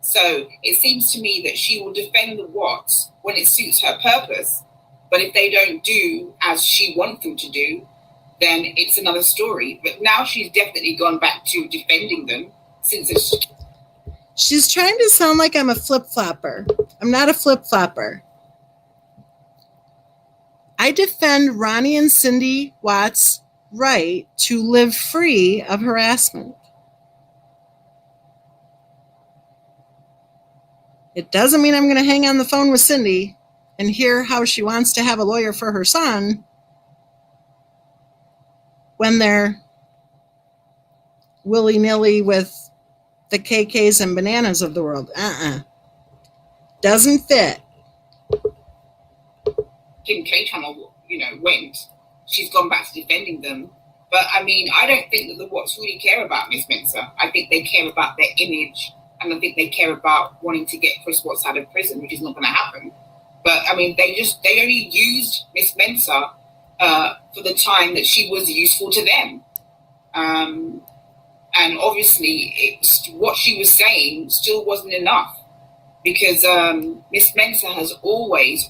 So it seems to me that she will defend the Watts when it suits her purpose. But if they don't do as she wants them to do, then it's another story. But now she's definitely gone back to defending them since it's... She's trying to sound like I'm a flip-flopper. I'm not a flip-flopper. I defend Ronnie and Cindy Watts' right to live free of harassment. It doesn't mean I'm going to hang on the phone with Cindy and hear how she wants to have a lawyer for her son when they're willy-nilly with the KKs and bananas of the world. Doesn't fit. Kim K channel, went. She's gone back to defending them. But I mean, I don't think that the Watts really care about Miss Spencer. I think they care about their image, and I think they care about wanting to get Chris Watts out of prison, which is not going to happen. But I mean, they only used Miss Spencer for the time that she was useful to them. And obviously, what she was saying still wasn't enough, because Miss Spencer has always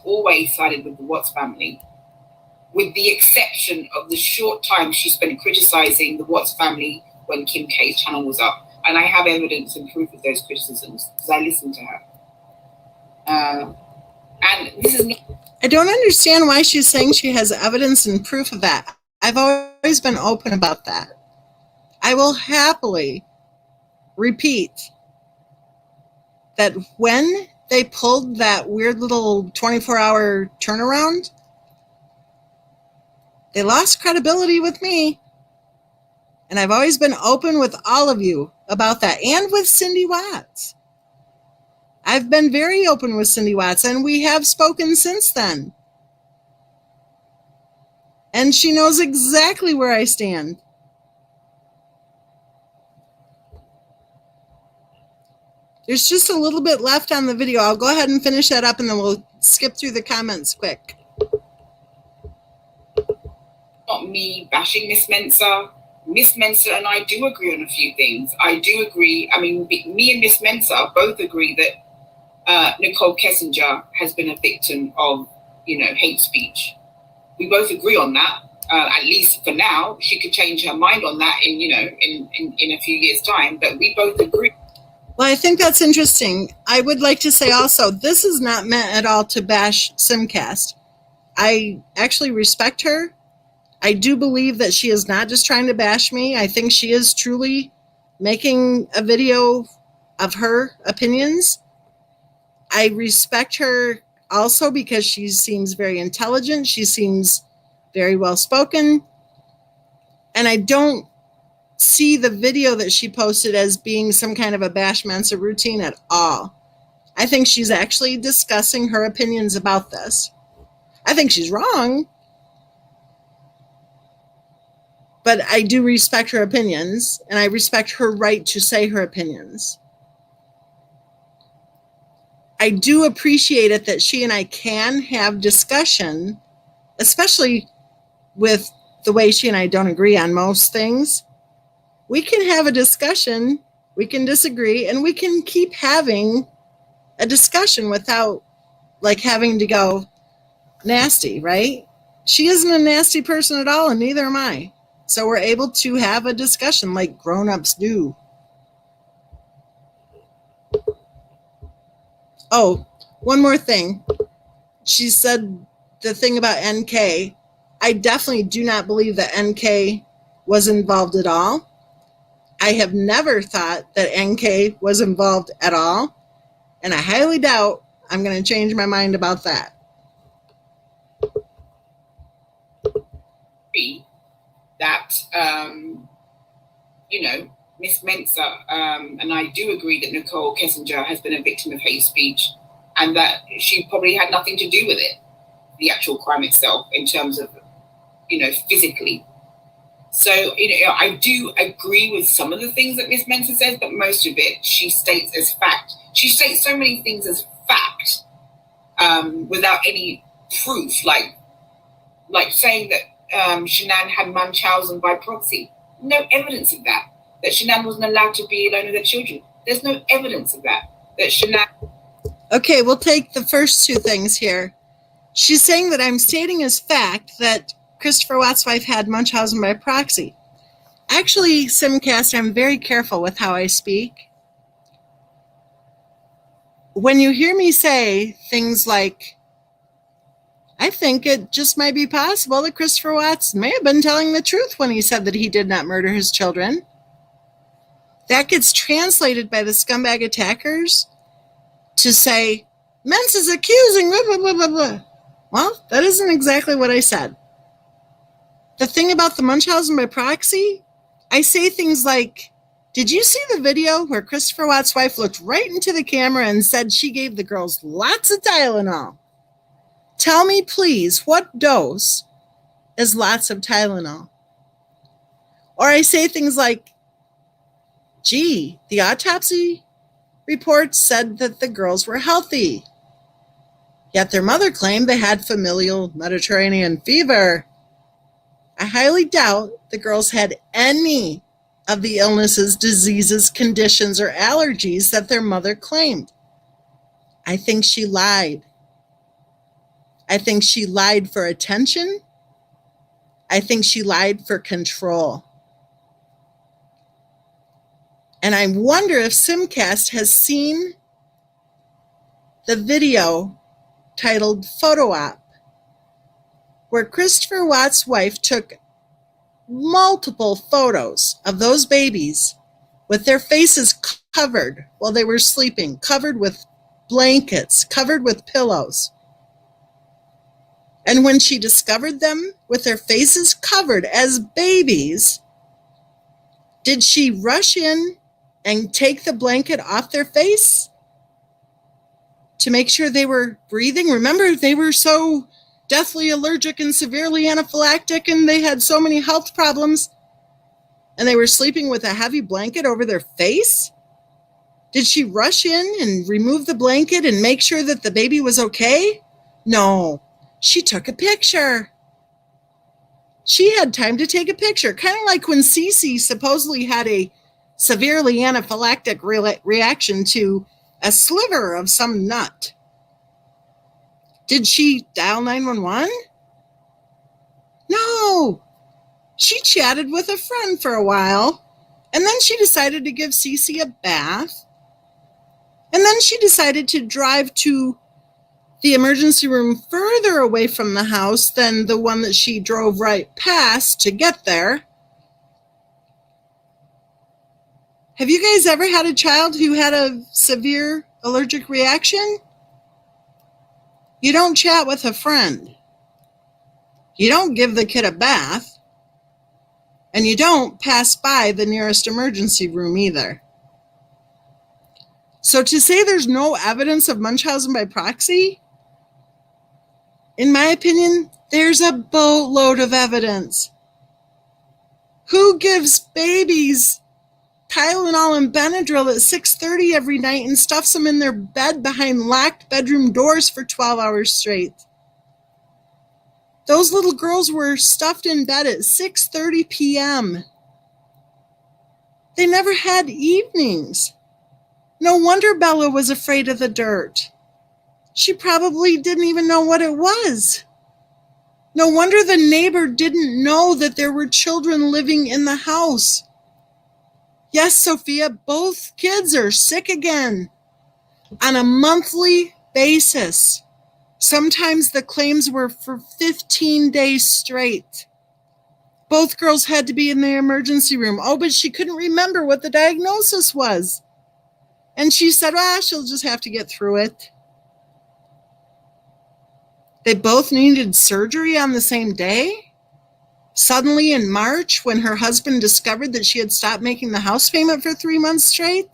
sided with the Watts family, with the exception of the short time she spent criticizing the Watts family when Kim K's channel was up. And I have evidence and proof of those criticisms because I listened to her. And this is not... I don't understand why she's saying she has evidence and proof of that. I've always been open about that. I will happily repeat that when they pulled that weird little 24-hour turnaround, they lost credibility with me. And I've always been open with all of you about that, and with Cindy Watts. I've been very open with Cindy Watts, and we have spoken since then. And she knows exactly where I stand. There's just a little bit left on the video. I'll go ahead and finish that up, and then we'll skip through the comments quick. Not me bashing Miss Spencer. Miss Spencer and I do agree on a few things. I do agree. I mean, me and Miss Spencer both agree that Nicole Kessinger has been a victim of, hate speech. We both agree on that. At least for now. She could change her mind on that in a few years' time. But we both agree. Well, I think that's interesting. I would like to say also, this is not meant at all to bash Simcast. I actually respect her. I do believe that she is not just trying to bash me. I think she is truly making a video of her opinions. I respect her also because she seems very intelligent. She seems very well spoken. And I don't see the video that she posted as being some kind of a Bash Mensa routine at all. I think she's actually discussing her opinions about this. I think she's wrong, but I do respect her opinions, and I respect her right to say her opinions. I do appreciate it that she and I can have discussion, especially with the way she and I don't agree on most things. We can have a discussion, we can disagree, and we can keep having a discussion without having to go nasty, right? She isn't a nasty person at all, and neither am I. So we're able to have a discussion like grown-ups do. Oh, one more thing. She said the thing about NK. I definitely do not believe that NK was involved at all. I have never thought that NK was involved at all. And I highly doubt I'm going to change my mind about that. That, Miss Mensah, and I do agree that Nicole Kessinger has been a victim of hate speech, and that she probably had nothing to do with it, the actual crime itself, in terms of, physically. So, I do agree with some of the things that Miss Mensah says, but most of it she states as fact. She states so many things as fact without any proof, like saying that Shanann had Munchausen by proxy. No evidence of that. That Shanann wasn't allowed to be alone with her children. There's no evidence of that. That Shanann... Okay, we'll take the first two things here. She's saying that I'm stating as fact that Christopher Watt's wife had Munchausen by proxy. Actually, Simcast, I'm very careful with how I speak. When you hear me say things like, I think it just might be possible that Christopher Watts may have been telling the truth when he said that he did not murder his children, that gets translated by the scumbag attackers to say, Mensah's accusing, blah, blah, blah, blah, blah. Well, that isn't exactly what I said. The thing about the Munchausen by proxy, I say things like, did you see the video where Christopher Watt's wife looked right into the camera and said she gave the girls lots of Tylenol? Tell me, please, what dose is lots of Tylenol? Or I say things like, gee, the autopsy report said that the girls were healthy, yet their mother claimed they had familial Mediterranean fever. I highly doubt the girls had any of the illnesses, diseases, conditions, or allergies that their mother claimed. I think she lied. I think she lied for attention. I think she lied for control. And I wonder if Simcast has seen the video titled Photo Op, where Christopher Watt's wife took multiple photos of those babies with their faces covered while they were sleeping, covered with blankets, covered with pillows. And when she discovered them with their faces covered as babies, did she rush in and take the blanket off their face to make sure they were breathing? Remember, they were so deathly allergic and severely anaphylactic, and they had so many health problems, and they were sleeping with a heavy blanket over their face? Did she rush in and remove the blanket and make sure that the baby was okay? No. She took a picture. She had time to take a picture, kind of like when Cece supposedly had a severely anaphylactic reaction to a sliver of some nut. Did she dial 911? No. She chatted with a friend for a while, and then she decided to give Cece a bath, and then she decided to drive to the emergency room further away from the house than the one that she drove right past to get there. Have you guys ever had a child who had a severe allergic reaction? You don't chat with a friend. You don't give the kid a bath. And you don't pass by the nearest emergency room either. So to say there's no evidence of Munchausen by proxy, in my opinion, there's a boatload of evidence. Who gives babies Tylenol and Benadryl at 6:30 every night and stuffs them in their bed behind locked bedroom doors for 12 hours straight? Those little girls were stuffed in bed at 6:30 p.m. They never had evenings. No wonder Bella was afraid of the dirt. She probably didn't even know what it was. No wonder the neighbor didn't know that there were children living in the house. Yes, Sophia, both kids are sick again on a monthly basis. Sometimes the claims were for 15 days straight. Both girls had to be in the emergency room. Oh, but she couldn't remember what the diagnosis was. And she said, well, she'll just have to get through it. They both needed surgery on the same day. Suddenly in March, when her husband discovered that she had stopped making the house payment for 3 months straight.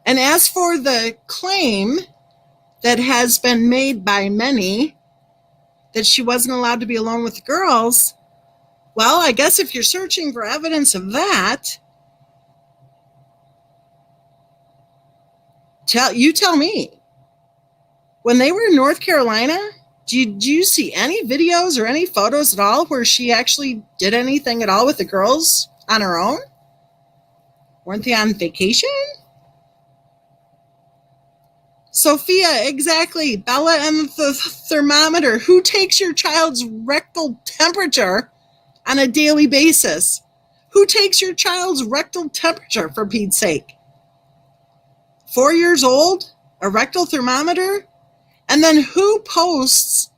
And as for the claim that has been made by many that she wasn't allowed to be alone with the girls, well, I guess if you're searching for evidence of that, tell me. When they were in North Carolina, did you see any videos or any photos at all where she actually did anything at all with the girls on her own? Weren't they on vacation? Sophia, exactly. Bella and the thermometer. Who takes your child's rectal temperature on a daily basis? Who takes your child's rectal temperature, for Pete's sake? 4 years old? A rectal thermometer? And then who posts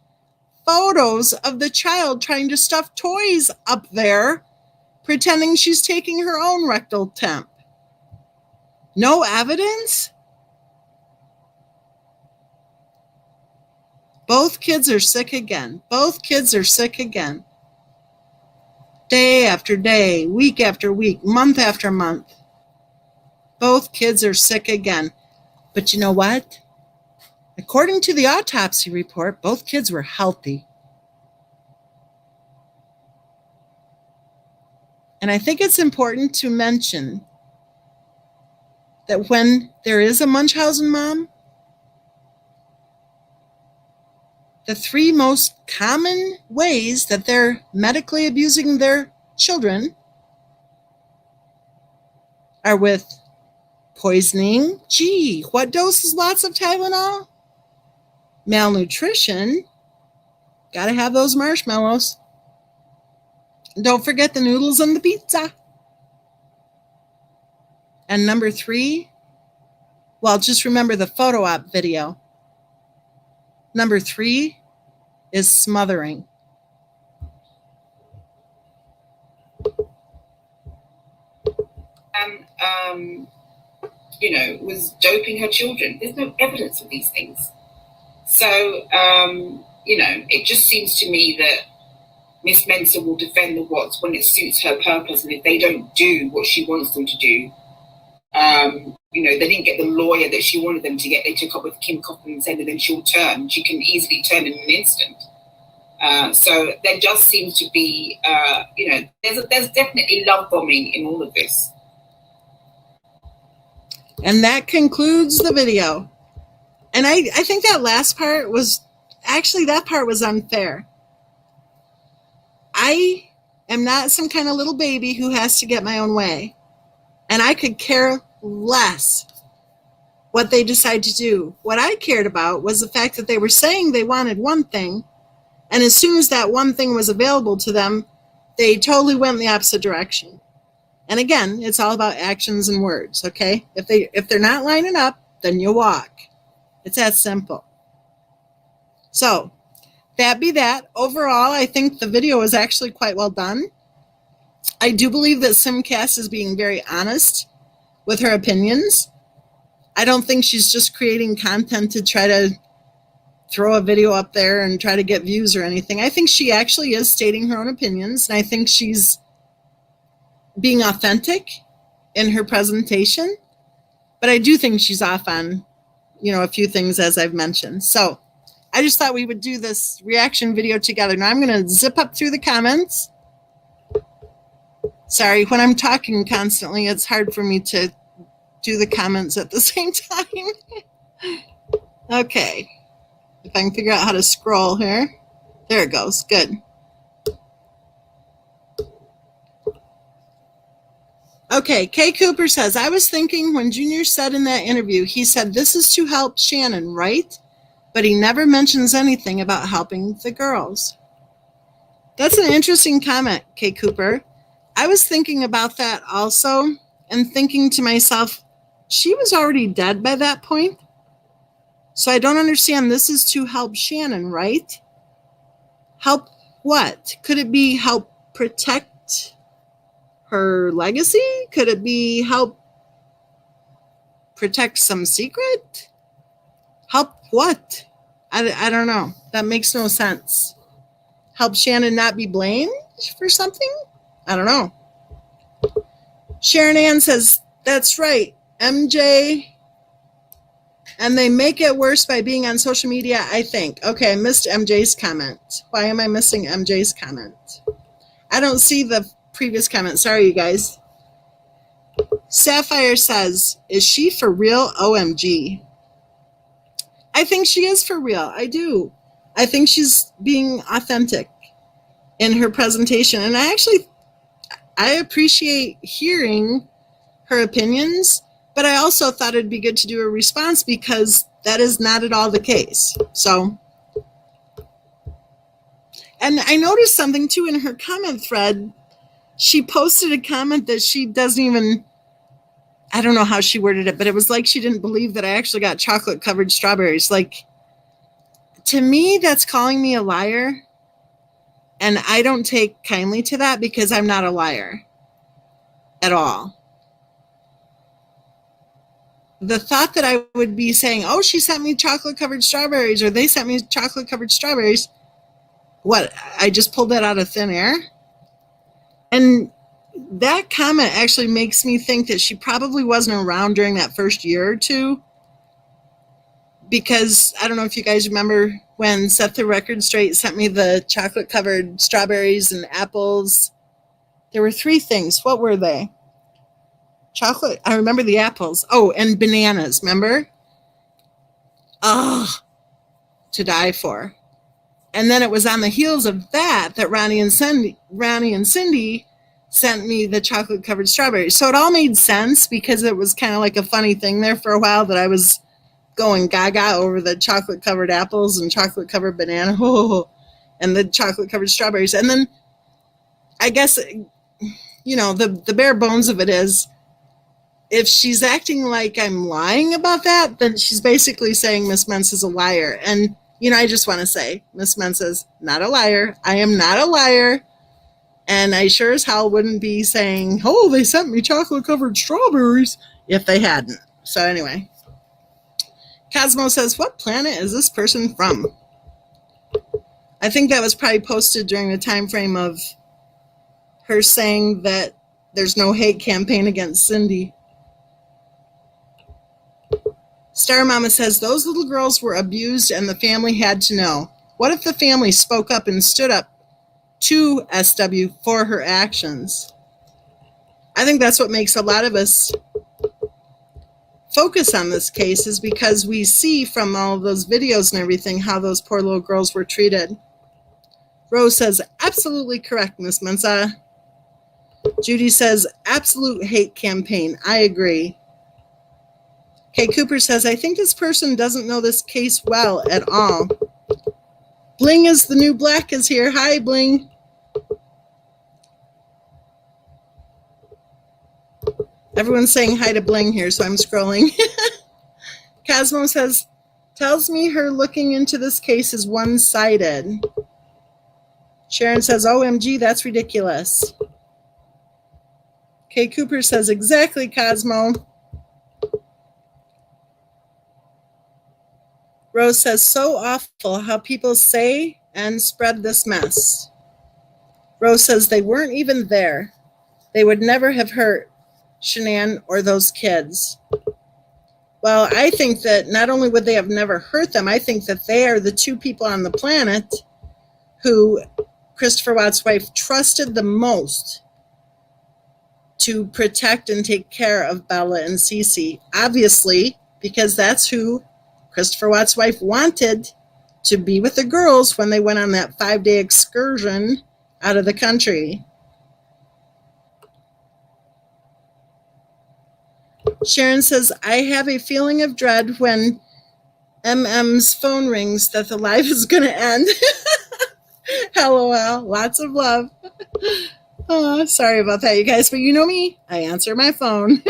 photos of the child trying to stuff toys up there, pretending she's taking her own rectal temp? No evidence? Both kids are sick again. Both kids are sick again. Day after day, week after week, month after month. Both kids are sick again. But you know what? According to the autopsy report, both kids were healthy. And I think it's important to mention that when there is a Munchausen mom, the 3 most common ways that they're medically abusing their children are with poisoning. Gee, what dose is lots of Tylenol? Malnutrition. Gotta have those marshmallows. And don't forget the noodles and the pizza. And number 3, well, just remember the photo op video. Number 3 is smothering. And, was doping her children. There's no evidence of these things. So, it just seems to me that Miss Mensah will defend the Watts when it suits her purpose. And if they don't do what she wants them to do, they didn't get the lawyer that she wanted them to get. They took up with Kim Cochran and said that then she'll turn. She can easily turn in an instant. So there just seems to be, there's definitely love bombing in all of this. And that concludes the video. And I think that last part was, that part was unfair. I am not some kind of little baby who has to get my own way. And I could care less what they decide to do. What I cared about was the fact that they were saying they wanted one thing, and as soon as that one thing was available to them, they totally went in the opposite direction. And again, it's all about actions and words, okay? If they're not lining up, then you walk. It's that simple. So, that be that. Overall, I think the video is actually quite well done. I do believe that Simcast is being very honest with her opinions. I don't think she's just creating content to try to throw a video up there and try to get views or anything. I think she actually is stating her own opinions, and I think she's being authentic in her presentation. But I do think she's off on, a few things, as I've mentioned. So I just thought we would do this reaction video together. Now I'm going to zip up through the comments. Sorry, when I'm talking constantly, it's hard for me to do the comments at the same time. Okay. If I can figure out how to scroll here. There it goes. Good. Okay, Kay Cooper says, I was thinking when Junior said in that interview, he said this is to help Shannon, right? But he never mentions anything about helping the girls. That's an interesting comment, Kay Cooper. I was thinking about that also and thinking to myself, she was already dead by that point. So I don't understand. This is to help Shannon, right? Help what? Could it be help protect her legacy? Could it be help protect some secret? Help what? I don't know. That makes no sense. Help Shannon not be blamed for something? I don't know. Sharon Ann says, that's right, MJ. And they make it worse by being on social media, I think. Okay, I missed MJ's comment. Why am I missing MJ's comment? I don't see the previous comment. Sorry, you guys. Sapphire says, is she for real? OMG. I think she is for real. I do. I think she's being authentic in her presentation. And I appreciate hearing her opinions, but I also thought it'd be good to do a response because that is not at all the case. So, and I noticed something too in her comment thread. She posted a comment that she doesn't even, I don't know how she worded it, but it was like she didn't believe that I actually got chocolate covered strawberries. Like, to me, that's calling me a liar. And I don't take kindly to that because I'm not a liar at all. The thought that I would be saying, oh, she sent me chocolate covered strawberries, or they sent me chocolate covered strawberries. What? I just pulled that out of thin air? And that comment actually makes me think that she probably wasn't around during that first year or two. Because I don't know if you guys remember when Set the Record Straight sent me the chocolate covered strawberries and apples. There were 3 things. What were they? Chocolate. I remember the apples. Oh, and bananas. Remember? Oh, to die for. And then it was on the heels of that Ronnie and Cindy sent me the chocolate covered strawberries. So it all made sense because it was kind of like a funny thing there for a while that I was going gaga over the chocolate covered apples and chocolate covered banana and the chocolate covered strawberries. And then I guess, the bare bones of it is, if she's acting like I'm lying about that, then she's basically saying Miss Mentz is a liar. And, I just want to say, Miss Mentz is not a liar. I am not a liar. And I sure as hell wouldn't be saying, oh, they sent me chocolate covered strawberries if they hadn't. So anyway. Cosmo says, what planet is this person from? I think that was probably posted during the time frame of her saying that there's no hate campaign against Cindy. Star Mama says, those little girls were abused and the family had to know. What if the family spoke up and stood up to SW for her actions? I think that's what makes a lot of us focus on this case, is because we see from all of those videos and everything how those poor little girls were treated. Rose says, absolutely correct, Miss Mensa. Judy says, absolute hate campaign. I agree. Kay Cooper says, I think this person doesn't know this case well at all. Bling is the new black is here. Hi, Bling. Everyone's saying hi to Bling here, so I'm scrolling. Cosmo says, tells me her looking into this case is one-sided. Sharon says, OMG, that's ridiculous. Kay Cooper says, exactly, Cosmo. Rose says, so awful how people say and spread this mess. Rose says, they weren't even there. They would never have hurt Shanann or those kids. Well, I think that not only would they have never hurt them, I think that they are the 2 people on the planet who Christopher Watt's wife trusted the most to protect and take care of Bella and Cece. Obviously, because that's who Christopher Watt's wife wanted to be with the girls when they went on that 5-day excursion out of the country. Sharon says, I have a feeling of dread when MM's phone rings that the live is going to end. LOL. Lots of love. Oh, sorry about that, you guys. But you know me. I answer my phone.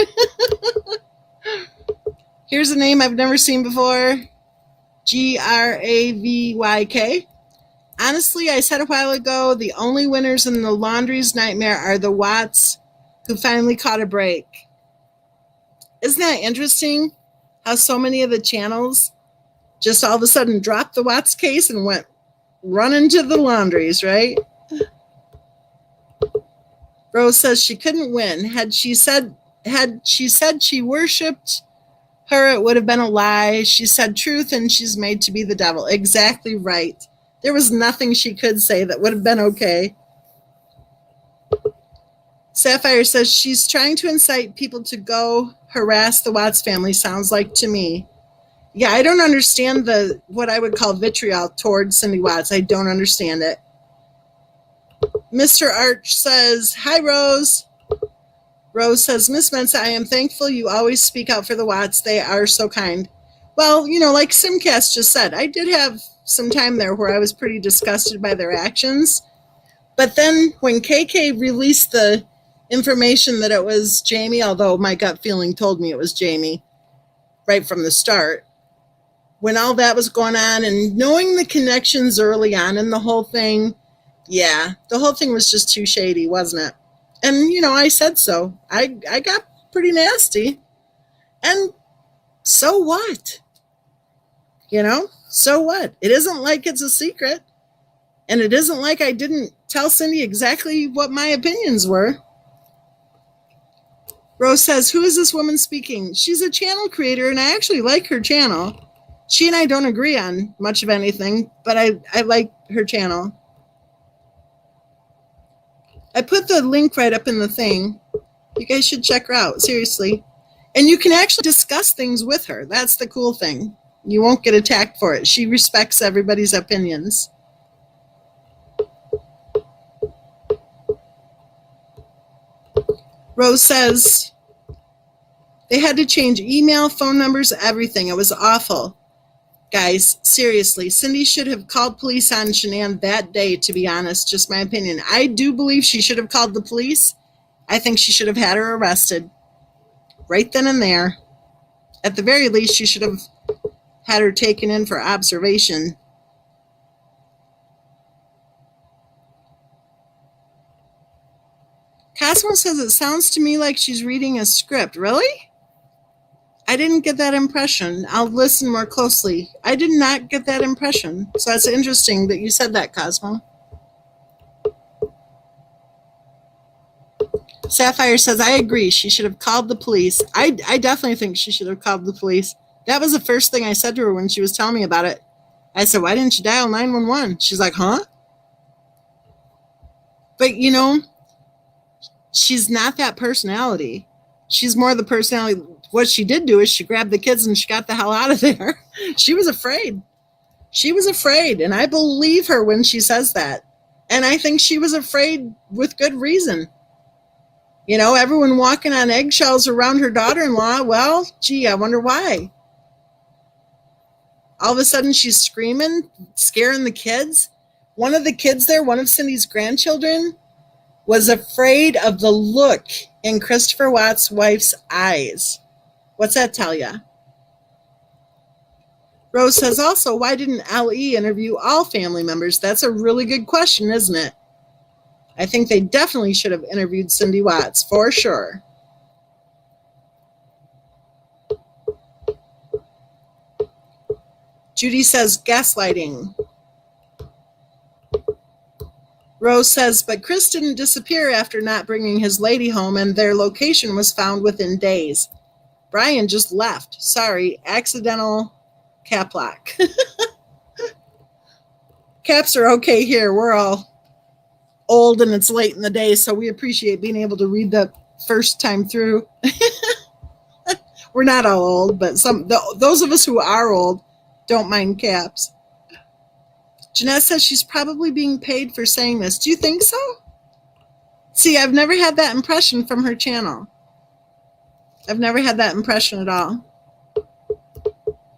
Here's a name I've never seen before. Gravyk. Honestly, I said a while ago, the only winners in the laundry's nightmare are the Watts who finally caught a break. Isn't that interesting how so many of the channels just all of a sudden dropped the Watts case and went running to the laundries, right? Rose says she couldn't win. Had she said she worshipped her, it would have been a lie. She said truth and she's made to be the devil. Exactly right. There was nothing she could say that would have been okay. Sapphire says she's trying to incite people to go harass the Watts family, sounds like to me. Yeah, I don't understand what I would call vitriol towards Cindy Watts. I don't understand it. Mr. Arch says, hi, Rose. Rose says, Miss Mensa, I am thankful you always speak out for the Watts. They are so kind. Well, like Simcast just said, I did have some time there where I was pretty disgusted by their actions. But then when KK released the information that it was Jamie, although my gut feeling told me it was Jamie right from the start, when all that was going on and knowing the connections early on in the whole thing, yeah, the whole thing was just too shady, wasn't it? And, I said so. I got pretty nasty. And so what? So what? It isn't like it's a secret. And it isn't like I didn't tell Cindy exactly what my opinions were. Rose says, who is this woman speaking? She's a channel creator, and I actually like her channel. She and I don't agree on much of anything, but I like her channel. I put the link right up in the thing. You guys should check her out, seriously. And you can actually discuss things with her. That's the cool thing. You won't get attacked for it. She respects everybody's opinions. Rose says, they had to change email, phone numbers, everything. It was awful. Guys, seriously, Cindy should have called police on Shanann that day, to be honest, just my opinion. I do believe she should have called the police. I think she should have had her arrested right then and there. At the very least, she should have had her taken in for observation. Cosmo says it sounds to me like she's reading a script. Really? I didn't get that impression. I'll listen more closely. I did not get that impression. So that's interesting that you said that, Cosmo. Sapphire says, I agree. She should have called the police. I definitely think she should have called the police. That was the first thing I said to her when she was telling me about it. I said, why didn't you dial 911? She's like, huh? But, she's not that personality. She's more the personality. What she did do is she grabbed the kids and she got the hell out of there. She was afraid. She was afraid. And I believe her when she says that. And I think she was afraid with good reason. Everyone walking on eggshells around her daughter-in-law. Well, gee, I wonder why. All of a sudden she's screaming, scaring the kids. One of the kids there, one of Cindy's grandchildren, was afraid of the look in Christopher Watts' wife's eyes. What's that tell you? Rose says also, why didn't LE interview all family members? That's a really good question, isn't it? I think they definitely should have interviewed Cindy Watts, for sure. Judy says, gaslighting. Rose says, but Chris didn't disappear after not bringing his lady home, and their location was found within days. Brian just left. Sorry, accidental cap lock. Caps are okay here. We're all old and it's late in the day, so we appreciate being able to read the first time through. We're not all old, but those of us who are old don't mind caps. Jeanette says she's probably being paid for saying this. Do you think so? See, I've never had that impression from her channel. I've never had that impression at all.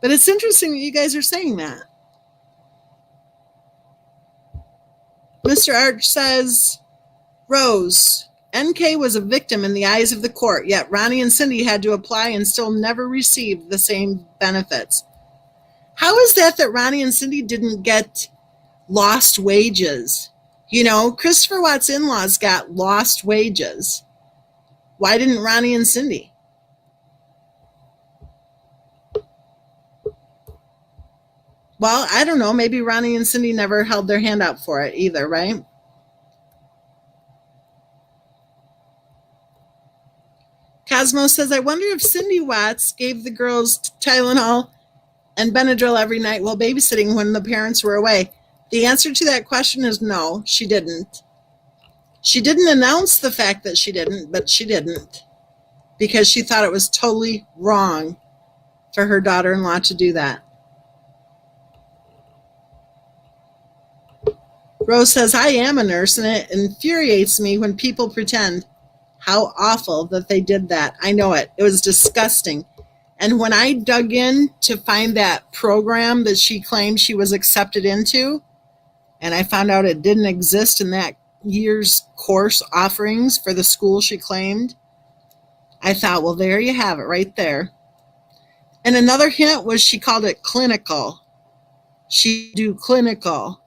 But it's interesting that you guys are saying that. Mr. Arch says, Rose, NK was a victim in the eyes of the court, yet Ronnie and Cindy had to apply and still never received the same benefits. How is that Ronnie and Cindy didn't get lost wages? Christopher Watts' in-laws got lost wages. Why didn't Ronnie and Cindy? Well, I don't know. Maybe Ronnie and Cindy never held their hand out for it either, right? Cosmo says, I wonder if Cindy Watts gave the girls Tylenol and Benadryl every night while babysitting when the parents were away. The answer to that question is no, she didn't. She didn't announce the fact that she didn't, but she didn't, because she thought it was totally wrong for her daughter-in-law to do that. Rose says, I am a nurse, and it infuriates me when people pretend. How awful that they did that. I know it. It was disgusting. And when I dug in to find that program that she claimed she was accepted into, and I found out it didn't exist in that year's course offerings for the school she claimed, I thought, well, there you have it right there. And another hint was she called it clinical. She do clinical.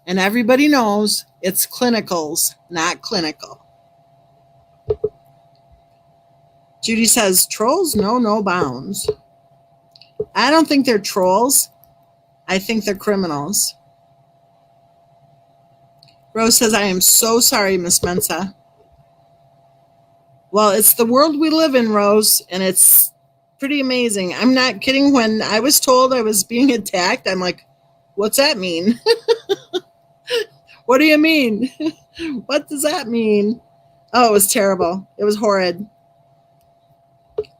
And everybody knows it's clinicals, not clinical. Judy says, trolls know no bounds. I don't think they're trolls. I think they're criminals. Rose says, I am so sorry, Miss Mensa. Well, it's the world we live in, Rose, and it's pretty amazing. I'm not kidding. When I was told I was being attacked, I'm like, what's that mean? What do you mean? What does that mean? Oh, it was terrible. It was horrid.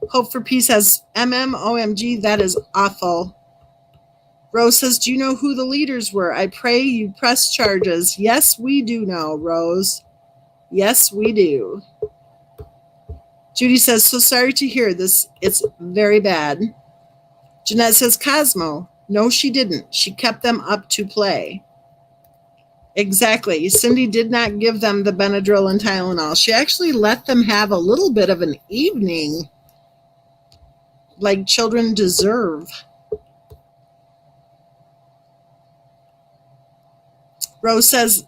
Hope for Peace says, OMG, that is awful. Rose says, do you know who the leaders were? I pray you press charges. Yes, we do know, Rose. Yes, we do. Judy says, so sorry to hear this. It's very bad. Jeanette says, Cosmo. No, she didn't. She kept them up to play. Exactly. Cindy did not give them the Benadryl and Tylenol. She actually let them have a little bit of an evening, like children deserve. Rose says,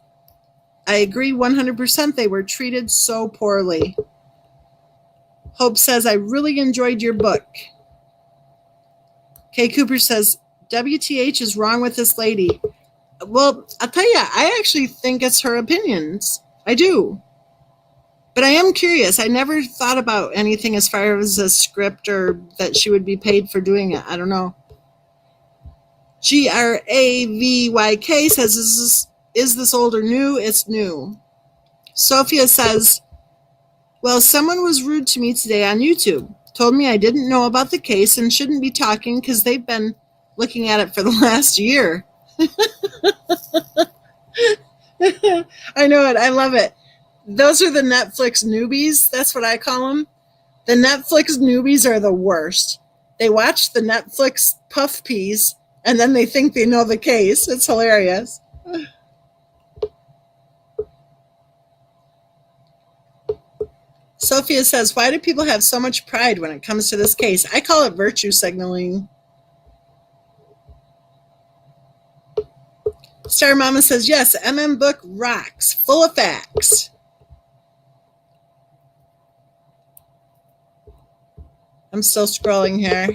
I agree 100%. They were treated so poorly. Hope says, I really enjoyed your book. Kay Cooper says, WTH is wrong with this lady. Well, I'll tell you, I actually think it's her opinions. I do. But I am curious. I never thought about anything as far as a script or that she would be paid for doing it. I don't know. GRAVYK says, is this old or new? It's new. Sophia says, well, someone was rude to me today on YouTube. Told me I didn't know about the case and shouldn't be talking because they've been looking at it for the last year. I know it. I love it. Those are the Netflix newbies. That's what I call them. The Netflix newbies are the worst. They watch the Netflix puff peas and then they think they know the case. It's hilarious. Sophia says, why do people have so much pride when it comes to this case? I call it virtue signaling. Star Mama says, yes, book rocks, full of facts. I'm still scrolling here.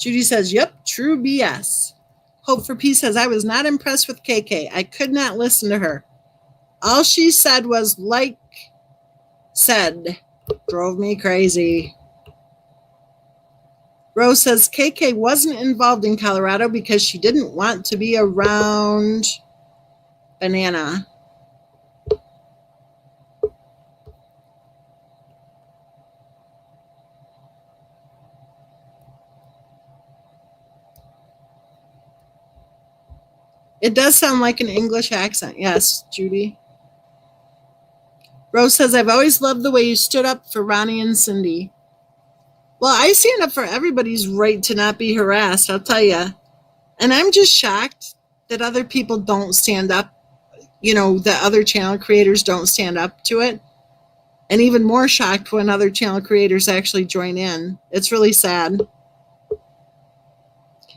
Judy says, yep, true BS. Hope for Peace says, I was not impressed with KK. I could not listen to her. All she said was, like said, drove me crazy. Rose says, KK wasn't involved in Colorado because she didn't want to be around Banana. It does sound like an English accent. Yes, Judy. Rose says, I've always loved the way you stood up for Ronnie and Cindy. Well, I stand up for everybody's right to not be harassed, I'll tell you. And I'm just shocked that other people don't stand up, that other channel creators don't stand up to it. And even more shocked when other channel creators actually join in. It's really sad.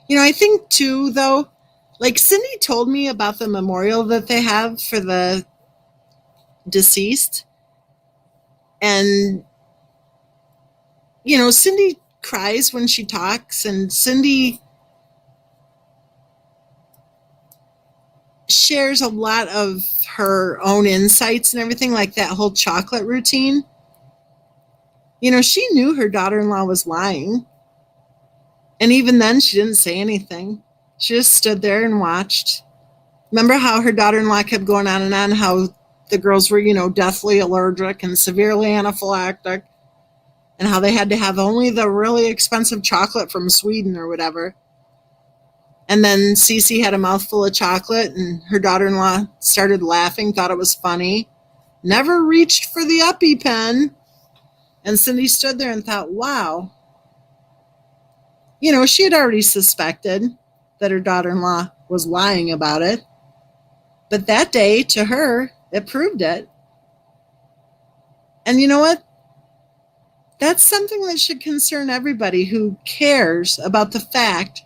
I think too, though, Like Cindy told me about the memorial that they have for the deceased. And, you know, Cindy cries when she talks, and Cindy shares a lot of her own insights and everything, like that whole chocolate routine. You know, she knew her daughter-in-law was lying. And even then, she didn't say anything. She just stood there and watched. Remember how her daughter-in-law kept going on and on, how the girls were, you know, deathly allergic and severely anaphylactic, and how they had to have only the really expensive chocolate from Sweden or whatever. And then Cece had a mouthful of chocolate, and her daughter-in-law started laughing, thought it was funny, never reached for the EpiPen. And Cindy stood there and thought, wow. You know, she had already suspected that her daughter-in-law was lying about it. But that day, to her, it proved it. And you know what? That's something that should concern everybody who cares about the fact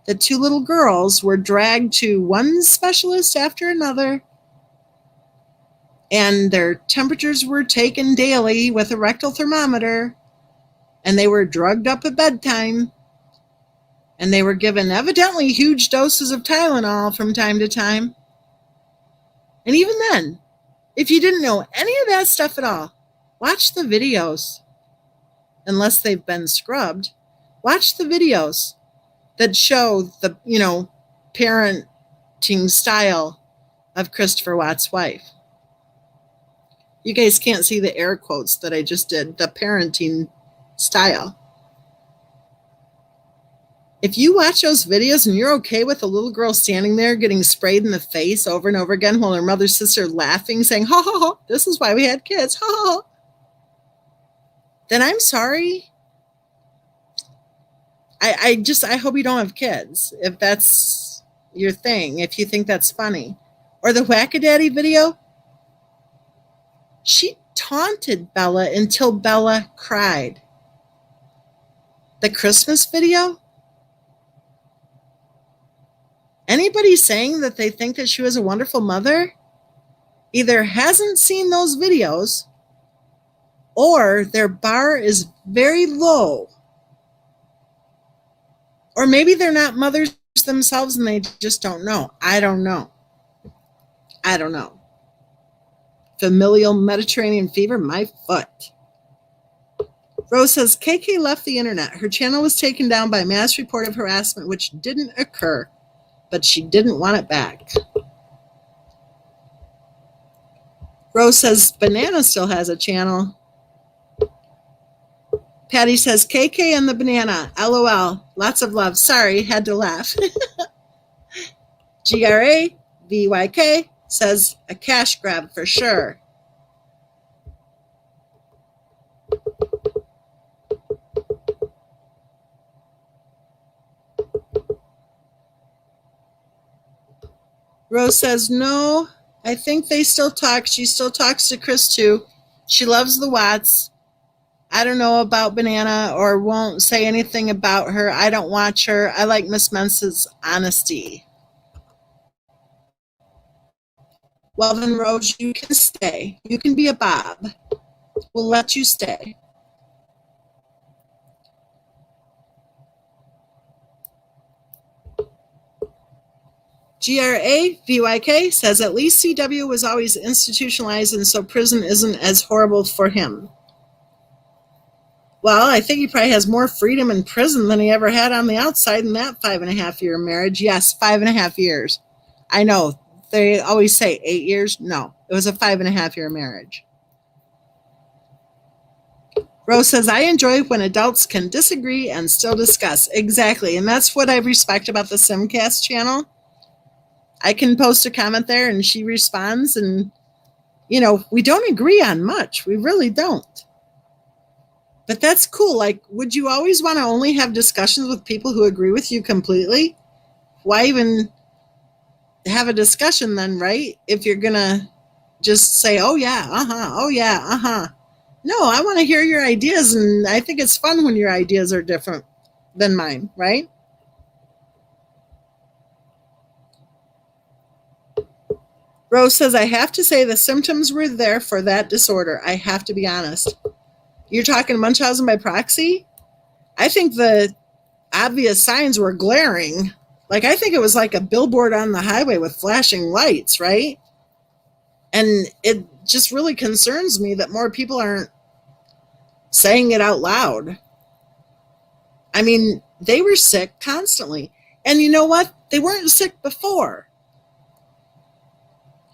that two little girls were dragged to one specialist after another, and their temperatures were taken daily with a rectal thermometer, and they were drugged up at bedtime, and they were given evidently huge doses of Tylenol from time to time. And even then, if you didn't know any of that stuff at all, watch the videos. Unless they've been scrubbed, watch the videos that show the, you know, parenting style of Christopher Watt's wife. You guys can't see the air quotes that I just did, the parenting style. If you watch those videos and you're okay with a little girl standing there getting sprayed in the face over and over again while her mother sits there laughing, saying, ha, ha, ha, this is why we had kids, ha, ha, ha, then I'm sorry. I hope you don't have kids, if that's your thing, if you think that's funny. Or the Whack-A-Daddy video, she taunted Bella until Bella cried. The Christmas video, anybody saying that they think that she was a wonderful mother either hasn't seen those videos or their bar is very low. Or maybe they're not mothers themselves and they just don't know. I don't know. Familial Mediterranean fever, my foot. Rose says, KK left the internet. Her channel was taken down by mass report of harassment, which didn't occur, but she didn't want it back. Rose says, Banana still has a channel. Patty says, KK and the banana, LOL, lots of love. Sorry, had to laugh. GRAVYK says, a cash grab for sure. Rose says, no, I think they still talk. She still talks to Chris too. She loves the Watts. I don't know about Banana or won't say anything about her. I don't watch her. I like Miss Mensa's honesty. Well then, Rose, you can stay. You can be a Bob. We'll let you stay. GRAVYK says, at least CW was always institutionalized and so prison isn't as horrible for him. Well, I think he probably has more freedom in prison than he ever had on the outside in that 5.5-year marriage. Yes, 5.5 years. I know. They always say 8 years. No, it was a 5.5-year marriage. Rose says, I enjoy when adults can disagree and still discuss. Exactly. And that's what I respect about the Simcast channel. I can post a comment there and she responds. And, you know, we don't agree on much. We really don't. But that's cool. Like, would you always want to only have discussions with people who agree with you completely? Why even have a discussion then, right? If you're going to just say, oh, yeah, oh, yeah, No, I want to hear your ideas, and I think it's fun when your ideas are different than mine, right? Rose says, I have to say the symptoms were there for that disorder. I have to be honest. You're talking Munchausen by proxy? I think the obvious signs were glaring. Like, I think it was like a billboard on the highway with flashing lights, right? And it just really concerns me that more people aren't saying it out loud. I mean, they were sick constantly. And you know what? They weren't sick before.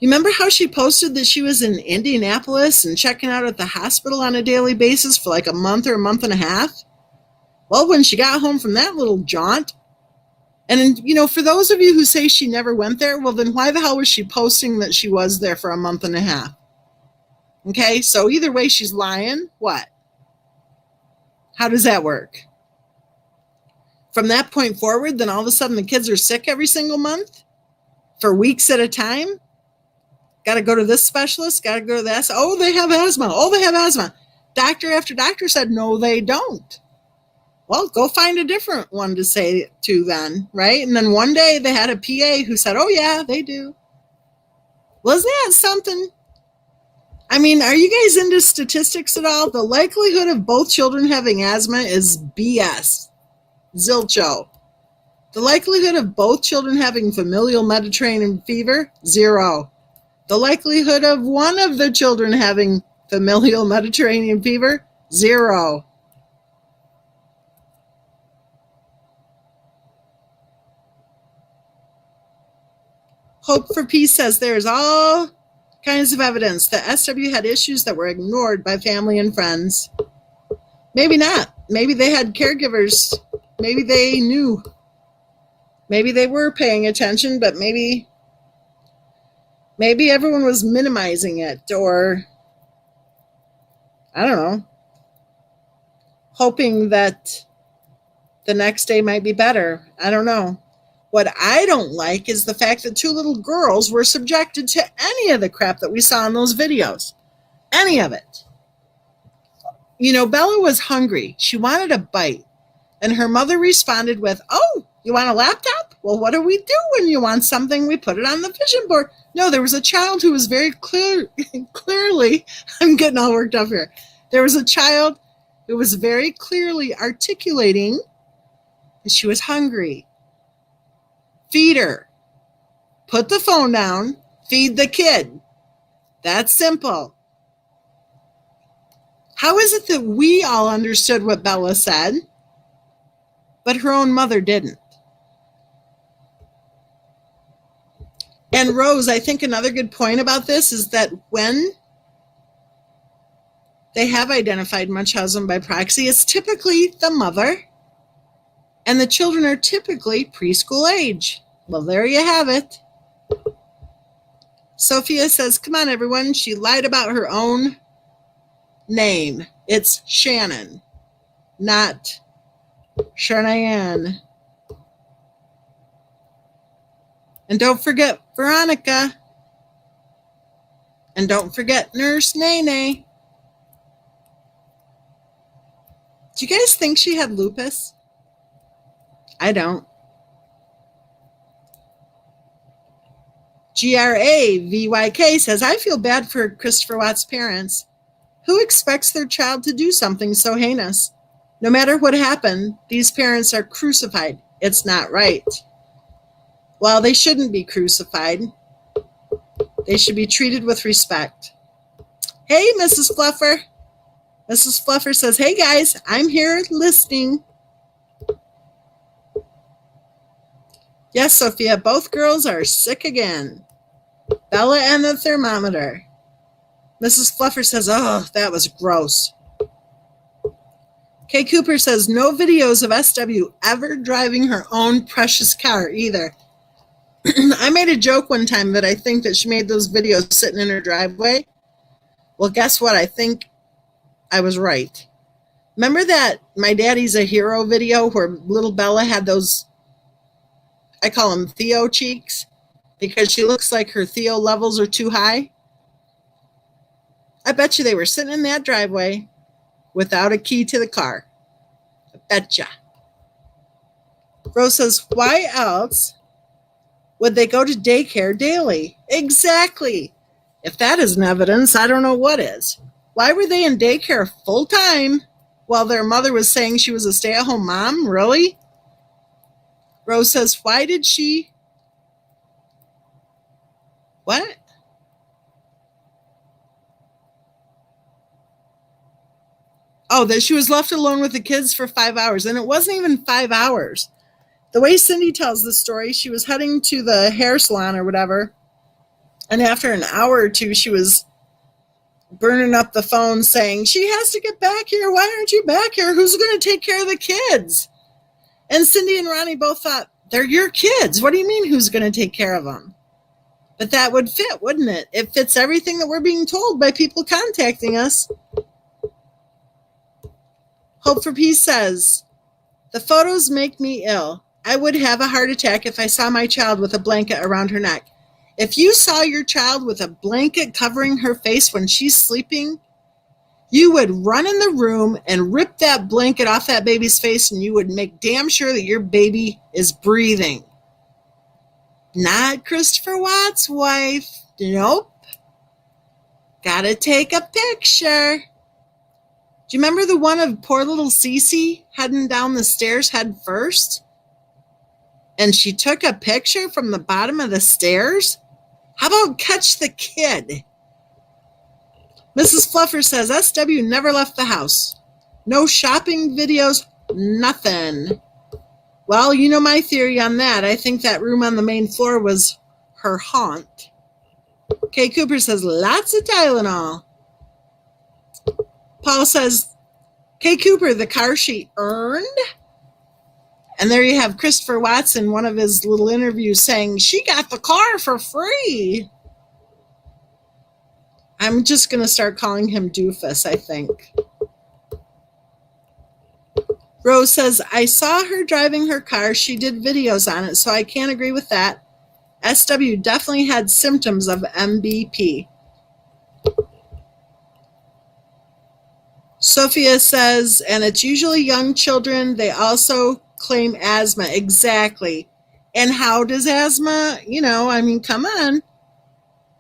You remember how she posted that she was in Indianapolis and checking out at the hospital on a daily basis for like a month or a month and a half? Well, when she got home from that little jaunt, and, you know, for those of you who say she never went there, well, then why the hell was she posting that she was there for a month and a half? Okay, so either way, she's lying. What? How does that work? From that point forward, then all of a sudden the kids are sick every single month for weeks at a time? Got to go to this specialist, got to go to this. Oh, they have asthma. Oh, they have asthma. Doctor after doctor said, no, they don't. Well, go find a different one to say to then, right? And then one day they had a PA who said, oh, yeah, they do. Was that something? I mean, are you guys into statistics at all? The likelihood of both children having asthma is BS. Zilcho. The likelihood of both children having familial Mediterranean fever? 0. The likelihood of one of the children having familial Mediterranean fever? 0. Hope for Peace says there's all kinds of evidence that SW had issues that were ignored by family and friends. Maybe not. Maybe they had caregivers. Maybe they knew. Maybe they were paying attention, but maybe everyone was minimizing it, or I don't know, hoping that the next day might be better. I don't know. What I don't like is the fact that 2 little girls were subjected to any of the crap that we saw in those videos. Any of it. You know, Bella was hungry. She wanted a bite. And her mother responded with, oh, you want a laptop? Well, what do we do when you want something? We put it on the vision board. No, there was a child who was very clearly, I'm getting all worked up here. There was a child who was very clearly articulating that she was hungry. Feed her. Put the phone down. Feed the kid. That's simple. How is it that we all understood what Bella said, but her own mother didn't? And Rose, I think another good point about this is that when they have identified Munchausen by proxy, it's typically the mother, and the children are typically preschool age. Well, there you have it. Sophia says, come on, everyone. She lied about her own name. It's Shannon, not Shanayan. And don't forget Veronica. And don't forget Nurse Nene. Do you guys think she had lupus? I don't. GRAVYK says, I feel bad for Christopher Watt's parents. Who expects their child to do something so heinous? No matter what happened, these parents are crucified. It's not right. Well, they shouldn't be crucified. They should be treated with respect. Hey, Mrs. Fluffer. Mrs. Fluffer says, hey, guys, I'm here listening. Yes, Sophia, both girls are sick again. Bella and the thermometer. Mrs. Fluffer says, oh, that was gross. Kay Cooper says, no videos of SW ever driving her own precious car either. I made a joke one time that I think that she made those videos sitting in her driveway. Well, guess what? I think I was right. Remember that My Daddy's a Hero video where little Bella had those, I call them Theo cheeks, because she looks like her Theo levels are too high? I bet you they were sitting in that driveway without a key to the car. I betcha. Rose says, why else Would they go to daycare daily? Exactly. If that isn't evidence, I don't know what is. Why were they in daycare full time while their mother was saying she was a stay-at-home mom? Really? Rose says, why did she... What? Oh, that she was left alone with the kids for 5 hours. And it wasn't even 5 hours. The way Cindy tells the story, she was heading to the hair salon or whatever. And after an hour or two, she was burning up the phone saying, she has to get back here. Why aren't you back here? Who's going to take care of the kids? And Cindy and Ronnie both thought, they're your kids. What do you mean who's going to take care of them? But that would fit, wouldn't it? It fits everything that we're being told by people contacting us. Hope for Peace says, the photos make me ill. I would have a heart attack if I saw my child with a blanket around her neck. If you saw your child with a blanket covering her face when she's sleeping, you would run in the room and rip that blanket off that baby's face, and you would make damn sure that your baby is breathing. Not Christopher Watt's wife. Nope. Gotta take a picture. Do you remember the one of poor little Cece heading down the stairs head first? And she took a picture from the bottom of the stairs? How about catch the kid? Mrs. Fluffer says, SW never left the house. No shopping videos, nothing. Well, you know my theory on that. I think that room on the main floor was her haunt. Kay Cooper says, lots of Tylenol. Paul says, Kay Cooper, the car she earned? And there you have Christopher Watson, one of his little interviews, saying, she got the car for free. I'm just going to start calling him Doofus, I think. Rose says, I saw her driving her car. She did videos on it, so I can't agree with that. SW definitely had symptoms of MBP. Sophia says, and it's usually young children. They also claim asthma. Exactly. And how does asthma, come on.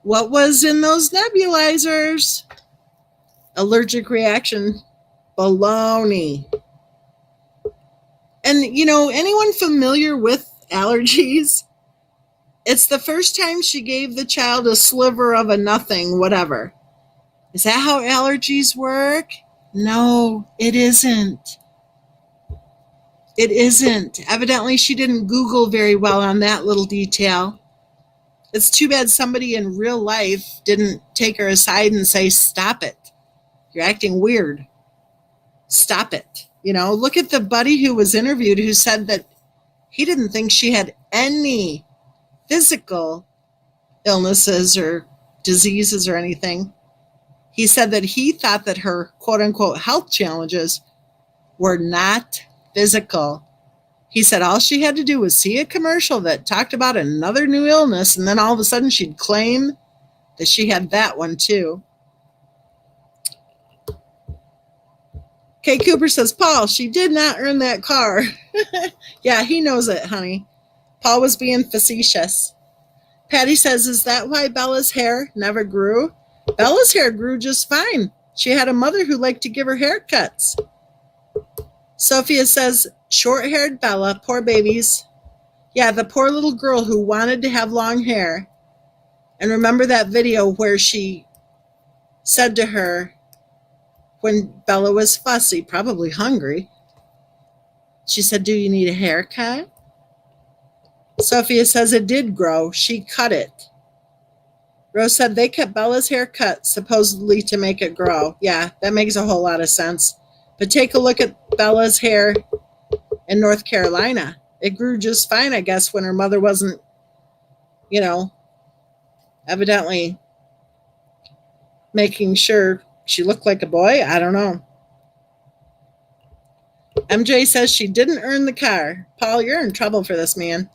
What was in those nebulizers? Allergic reaction. Baloney. And, anyone familiar with allergies? It's the first time she gave the child a sliver of a nothing, whatever. Is that how allergies work? No, it isn't. It isn't. Evidently, she didn't Google very well on that little detail. It's too bad somebody in real life didn't take her aside and say, stop it. You're acting weird. Stop it. Look at the buddy who was interviewed who said that he didn't think she had any physical illnesses or diseases or anything. He said that he thought that her quote-unquote health challenges were not physical. He said all she had to do was see a commercial that talked about another new illness, and then all of a sudden she'd claim that she had that one too. Kay Cooper says, Paul, she did not earn that car. Yeah, he knows it, honey. Paul was being facetious. Patty says, is that why Bella's hair never grew? Bella's hair grew just fine. She had a mother who liked to give her haircuts. Sophia says, short-haired Bella, poor babies. Yeah, the poor little girl who wanted to have long hair. And remember that video where she said to her, when Bella was fussy, probably hungry, she said, do you need a haircut? Sophia says it did grow. She cut it. Rose said they kept Bella's hair cut, supposedly to make it grow. Yeah, that makes a whole lot of sense. But take a look at Bella's hair in North Carolina. It grew just fine, I guess, when her mother wasn't, evidently making sure she looked like a boy. I don't know. MJ says she didn't earn the car. Paul, you're in trouble for this, man.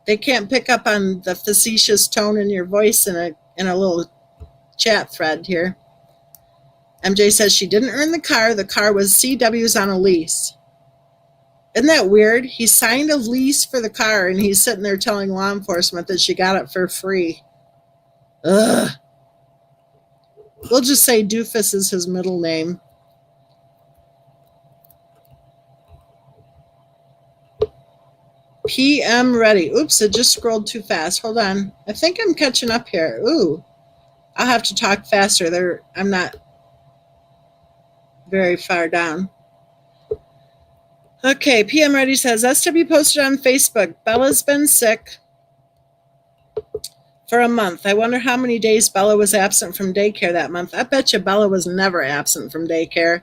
They can't pick up on the facetious tone in your voice in a little chat thread here. MJ says she didn't earn the car. The car was CW's on a lease. Isn't that weird? He signed a lease for the car and he's sitting there telling law enforcement that she got it for free. Ugh. We'll just say Doofus is his middle name. PM ready. Oops, it just scrolled too fast. Hold on. I think I'm catching up here. Ooh. I'll have to talk faster. I'm not very far down. Okay, PM ready says, SW posted on Facebook, Bella's been sick for a month. I wonder how many days Bella was absent from daycare that month. I bet you Bella was never absent from daycare.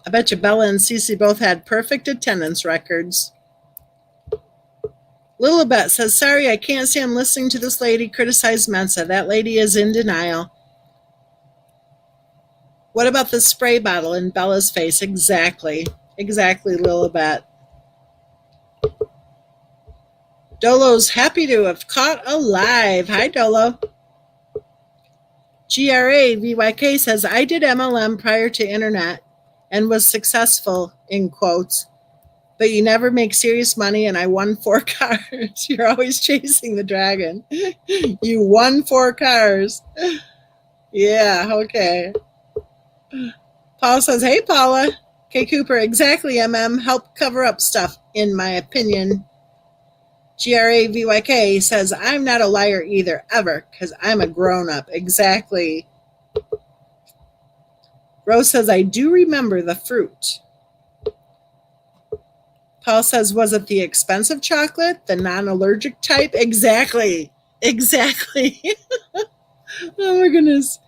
I bet you Bella and Cece both had perfect attendance records. Lilibet says, sorry, I can't stand listening to this lady criticize Mensa. That lady is in denial. What about the spray bottle in Bella's face? Exactly. Exactly, Lilibet. Dolo's happy to have caught alive. Hi, Dolo. GRA VYK says, I did MLM prior to internet and was successful, in quotes, but you never make serious money and I won 4 cars. You're always chasing the dragon. You won 4 cars. Yeah, okay. Paul says, hey, Paula. K. Cooper, exactly, MM. Help cover up stuff, in my opinion. GRA VYK says, I'm not a liar either, ever, because I'm a grown-up. Exactly. Rose says, I do remember the fruit. Paul says, was it the expensive chocolate, the non-allergic type? Exactly. Exactly. Oh, my goodness.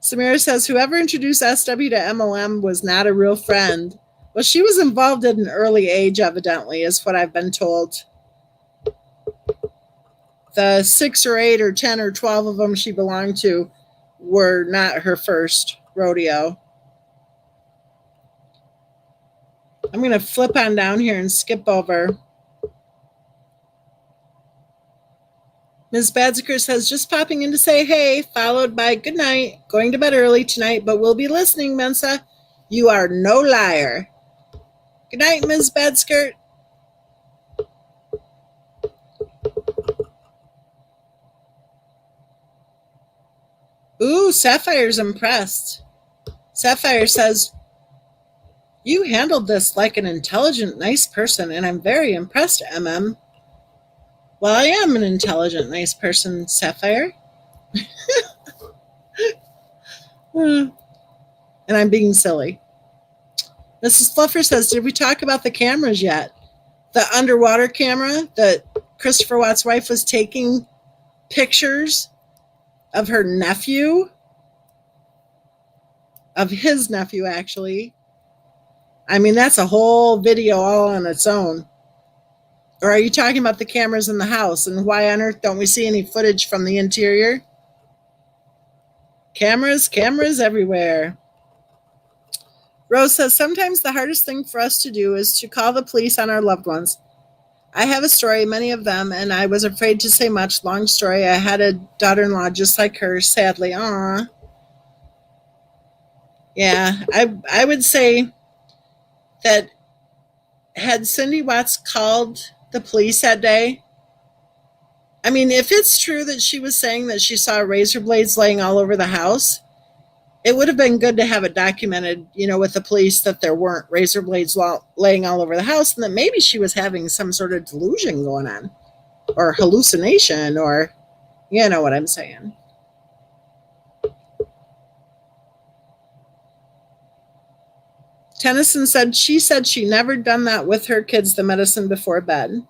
Samira says, whoever introduced SW to MLM was not a real friend. Well, she was involved at an early age, evidently, is what I've been told. The 6 or 8 or 10 or 12 of them she belonged to were not her first rodeo. I'm going to flip on down here and skip over. Ms. Badziker says, just popping in to say hey, followed by good night. Going to bed early tonight, but we'll be listening, Mensa. You are no liar. Good night, Ms. Badskirt. Ooh, Sapphire's impressed. Sapphire says, you handled this like an intelligent, nice person, and I'm very impressed, MM. Well, I am an intelligent, nice person, Sapphire. And I'm being silly. Mrs. Fluffer says, did we talk about the cameras yet? The underwater camera that Christopher Watt's wife was taking pictures of her nephew, of his nephew, actually. I mean, that's a whole video all on its own. Or are you talking about the cameras in the house? And why on earth don't we see any footage from the interior? Cameras everywhere. Rose says, sometimes the hardest thing for us to do is to call the police on our loved ones. I have a story, many of them, and I was afraid to say much. Long story. I had a daughter-in-law just like her, sadly. Aw. Yeah, I would say that had Cindy Watts called the police that day, I mean, if it's true that she was saying that she saw razor blades laying all over the house, it would have been good to have it documented, with the police that there weren't razor blades laying all over the house and that maybe she was having some sort of delusion going on or hallucination or, you know what I'm saying. Tennyson said she never done that with her kids, the medicine before bed.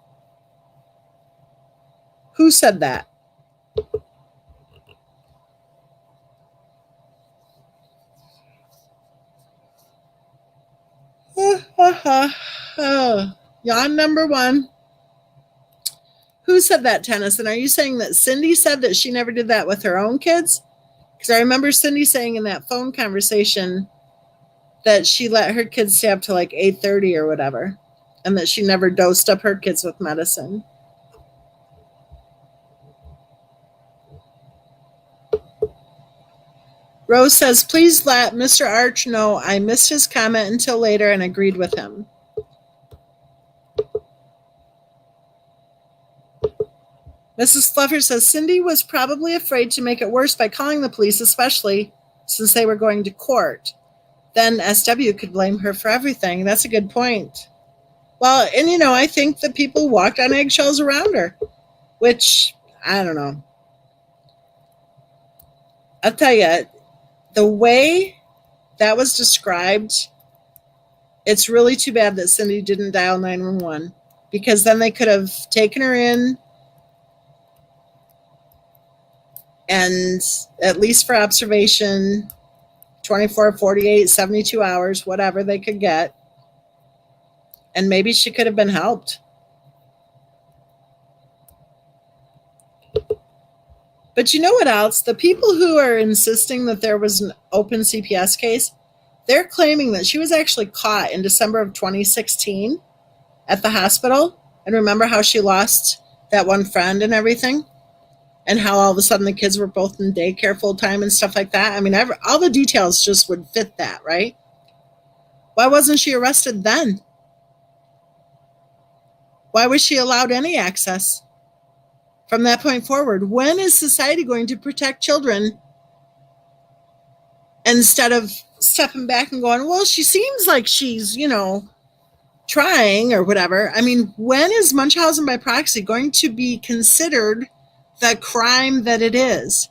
Who said that? Oh, yawn number 1. Who said that, Tennyson? Are you saying that Cindy said that she never did that with her own kids? Because I remember Cindy saying in that phone conversation that she let her kids stay up to like 8:30 or whatever, and that she never dosed up her kids with medicine. Rose says, please let Mr. Arch know I missed his comment until later and agreed with him. Mrs. Fluffer says, Cindy was probably afraid to make it worse by calling the police, especially since they were going to court. Then SW could blame her for everything. That's a good point. Well, and I think that people walked on eggshells around her, which, I don't know. I'll tell you, the way that was described, it's really too bad that Cindy didn't dial 911, because then they could have taken her in and at least for observation, 24, 48, 72 hours, whatever they could get. And maybe she could have been helped. But you know what else? The people who are insisting that there was an open CPS case, they're claiming that she was actually caught in December of 2016 at the hospital. And remember how she lost that one friend and everything? And how all of a sudden the kids were both in daycare full time and stuff like that? I mean, all the details just would fit that, right? Why wasn't she arrested then? Why was she allowed any access from that point forward? When is society going to protect children instead of stepping back and going, well, she seems like she's, trying or whatever? I mean, when is Munchausen by proxy going to be considered the crime that it is?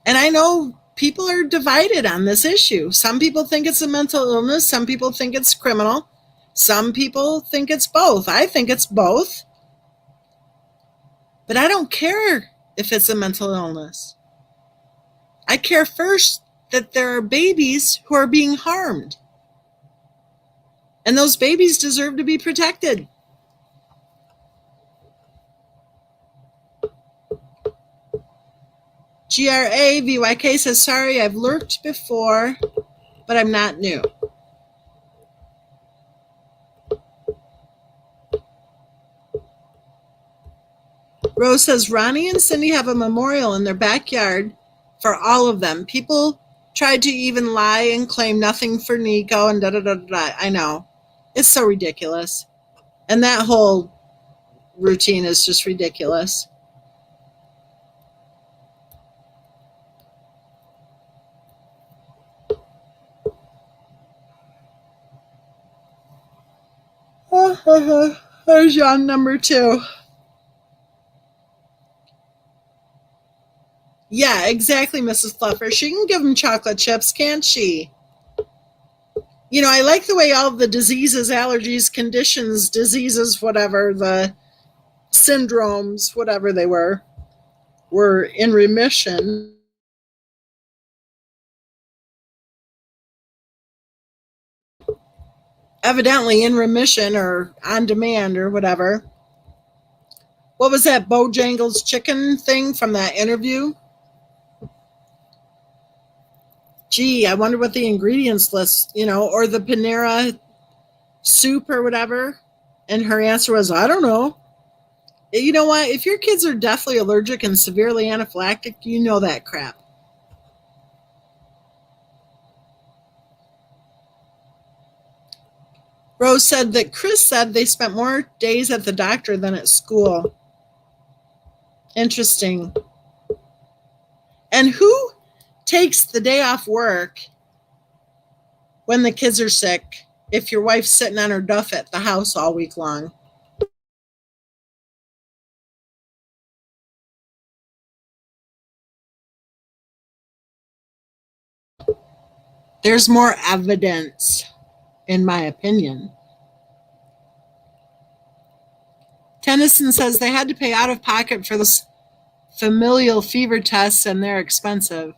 And I know people are divided on this issue. Some people think it's a mental illness. Some people think it's criminal. Some people think it's both. I think it's both. But I don't care if it's a mental illness. I care first that there are babies who are being harmed. And those babies deserve to be protected. GRA VYK says, sorry, I've lurked before, but I'm not new. Rose says, Ronnie and Cindy have a memorial in their backyard for all of them. People tried to even lie and claim nothing for Nico and da-da-da-da-da. I know. It's so ridiculous. And that whole routine is just ridiculous. There's John number 2. Yeah, exactly, Mrs. Fluffer. She can give them chocolate chips, can't she? I like the way all of the diseases, allergies, conditions, diseases, whatever, the syndromes, whatever they were in remission. Evidently in remission or on demand or whatever. What was that Bojangles chicken thing from that interview? Gee, I wonder what the ingredients list, or the Panera soup or whatever. And her answer was, I don't know. You know what? If your kids are deathly allergic and severely anaphylactic, you know that crap. Rose said that Chris said they spent more days at the doctor than at school. Interesting. And who takes the day off work when the kids are sick if your wife's sitting on her duff at the house all week long? There's more evidence, in my opinion. Tennyson says they had to pay out of pocket for the familial fever tests and they're expensive.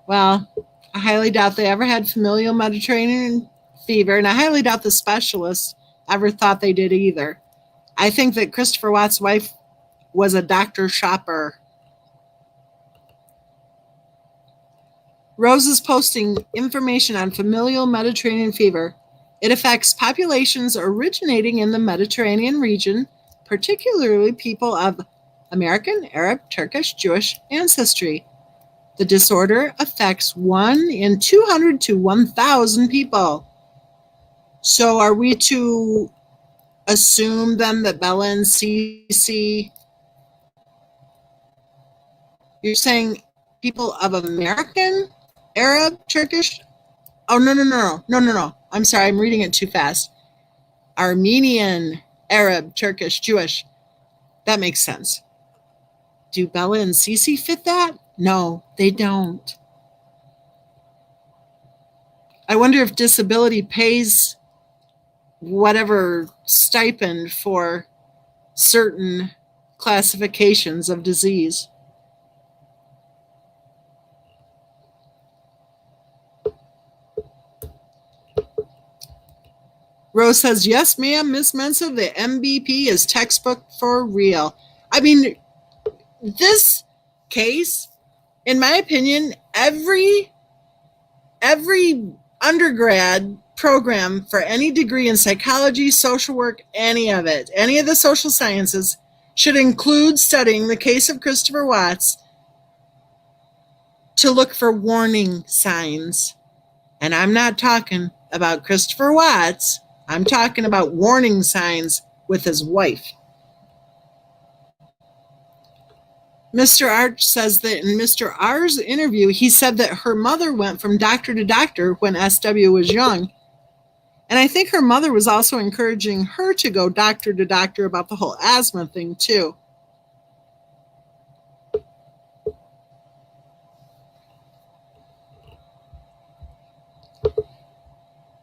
Well, I highly doubt they ever had familial Mediterranean fever, and I highly doubt the specialists ever thought they did either. I think that Christopher Watt's wife was a doctor shopper. Rose is posting information on familial Mediterranean fever. It affects populations originating in the Mediterranean region, particularly people of American, Arab, Turkish, Jewish ancestry. The disorder affects 1 in 200 to 1,000 people. So are we to assume then that Bella and Cece, you're saying people of American, Arab, Turkish? Oh, no. I'm sorry, I'm reading it too fast. Armenian, Arab, Turkish, Jewish. That makes sense. Do Bella and Cece fit that? No, they don't. I wonder if disability pays whatever stipend for certain classifications of disease. Rose says, yes, ma'am, Miss Mensa, the MBP is textbook for real. I mean, this case, in my opinion, every undergrad program for any degree in psychology, social work, any of it, any of the social sciences, should include studying the case of Christopher Watts to look for warning signs. And I'm not talking about Christopher Watts. I'm talking about warning signs with his wife. Mr. Arch says that in Mr. R's interview, he said that her mother went from doctor to doctor when SW was young. And I think her mother was also encouraging her to go doctor to doctor about the whole asthma thing, too.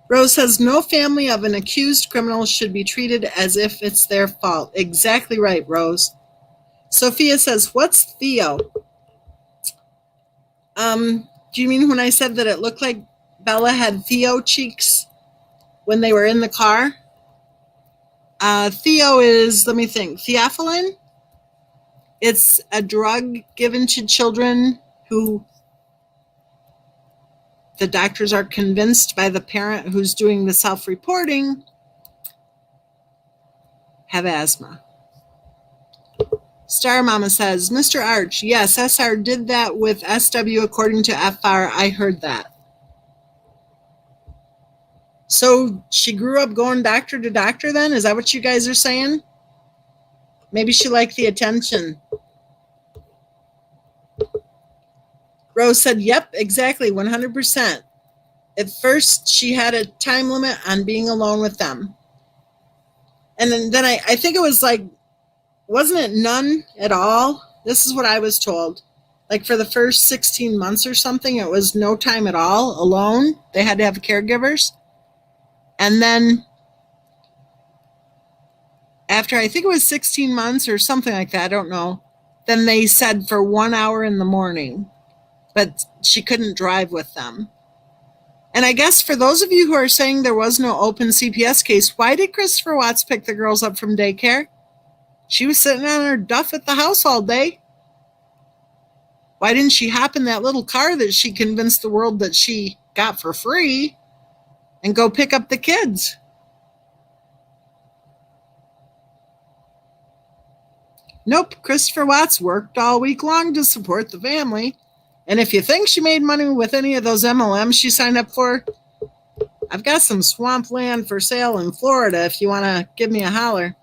Rose says, no family of an accused criminal should be treated as if it's their fault. Exactly right, Rose. Sophia says, what's Theo? Do you mean when I said that it looked like Bella had Theo cheeks when they were in the car? Theo is, let me think, theophylline? It's a drug given to children who the doctors are convinced by the parent who's doing the self-reporting have asthma. Star Mama says, Mr. Arch, yes, SR did that with SW according to FR. I heard that. So she grew up going doctor to doctor then? Is that what you guys are saying? Maybe she liked the attention. Rose said, yep, exactly, 100%. At first, she had a time limit on being alone with them. And then I think it was like, wasn't it none at all? This is what I was told. Like for the first 16 months or something, it was no time at all, alone. They had to have caregivers. And then after, I think it was 16 months or something like that, I don't know, then they said for 1 hour in the morning. But she couldn't drive with them. And I guess for those of you who are saying there was no open CPS case, why did Christopher Watts pick the girls up from daycare? She was sitting on her duff at the house all day. Why didn't she hop in that little car that she convinced the world that she got for free and go pick up the kids? Nope, Christopher Watts worked all week long to support the family. And if you think she made money with any of those MLMs she signed up for, I've got some swamp land for sale in Florida if you want to give me a holler.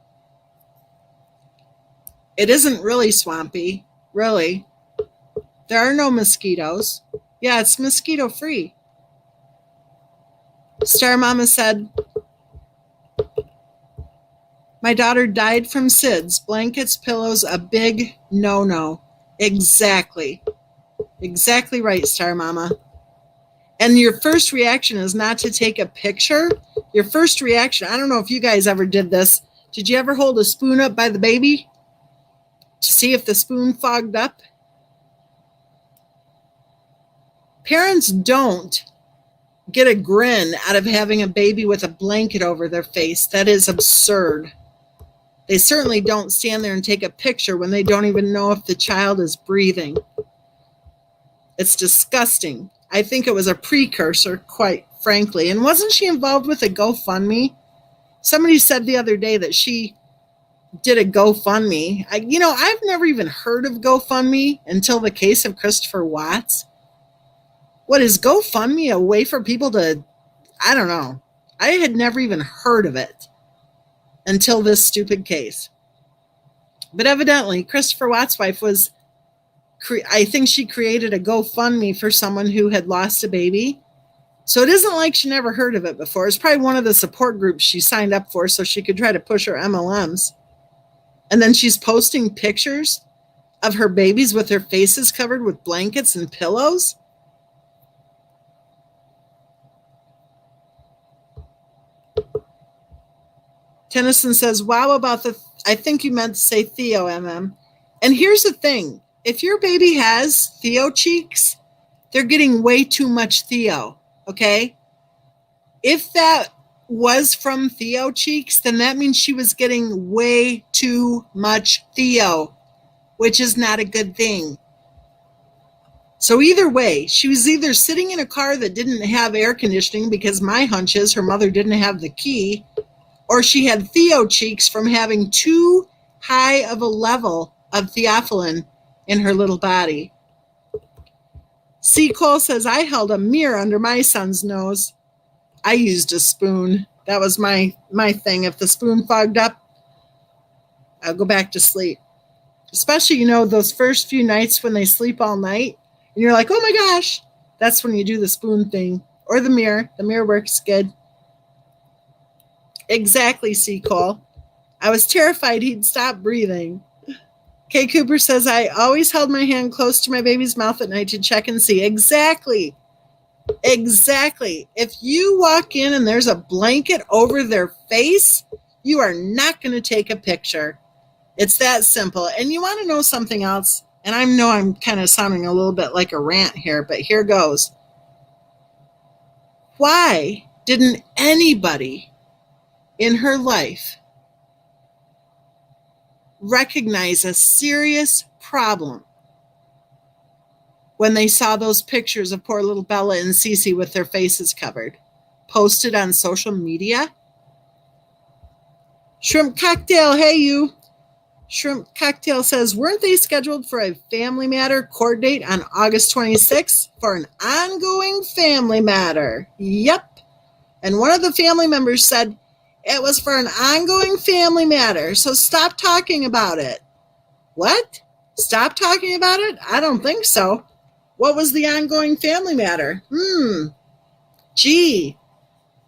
It isn't really swampy, really. There are no mosquitoes. Yeah, it's mosquito free. Star Mama said, my daughter died from SIDS. Blankets, pillows, a big no-no. Exactly. Exactly right, Star Mama. And your first reaction is not to take a picture. Your first reaction, I don't know if you guys ever did this. Did you ever hold a spoon up by the baby to see if the spoon fogged up? Parents don't get a grin out of having a baby with a blanket over their face. That is absurd. They certainly don't stand there and take a picture when they don't even know if the child is breathing. It's disgusting. I think it was a precursor, quite frankly. And wasn't she involved with a GoFundMe? Somebody said the other day that she did a GoFundMe. I've never even heard of GoFundMe until the case of Christopher Watts. What is GoFundMe, a way for people to, I don't know. I had never even heard of it until this stupid case. But evidently, Christopher Watts' wife was, I think she created a GoFundMe for someone who had lost a baby. So it isn't like she never heard of it before. It's probably one of the support groups she signed up for so she could try to push her MLMs. And then she's posting pictures of her babies with their faces covered with blankets and pillows. Tennyson says, wow, about I think you meant to say Theo, MM. And here's the thing. If your baby has Theo cheeks, they're getting way too much Theo, okay? If that was from Theo cheeks, then that means she was getting way too much Theo, which is not a good thing. So either way, she was either sitting in a car that didn't have air conditioning because my hunch is her mother didn't have the key, or she had Theo cheeks from having too high of a level of theophylline in her little body. C. Cole says, I held a mirror under my son's nose. I used a spoon. That was my thing. If the spoon fogged up, I'll go back to sleep. Especially, those first few nights when they sleep all night, and you're like, oh my gosh, that's when you do the spoon thing. Or the mirror. The mirror works good. Exactly, C. Cole. I was terrified he'd stop breathing. Kay Cooper says, I always held my hand close to my baby's mouth at night to check and see. Exactly. Exactly. If you walk in and there's a blanket over their face, you are not going to take a picture. It's that simple. And you want to know something else? And I know I'm kind of sounding a little bit like a rant here, but here goes. Why didn't anybody in her life recognize a serious problem when they saw those pictures of poor little Bella and Cece with their faces covered, posted on social media? Shrimp Cocktail, hey you. Shrimp Cocktail says, weren't they scheduled for a Family Matter court date on August 26th for an ongoing family matter? Yep. And one of the family members said, it was for an ongoing family matter, so stop talking about it. What? Stop talking about it? I don't think so. What was the ongoing family matter? Gee,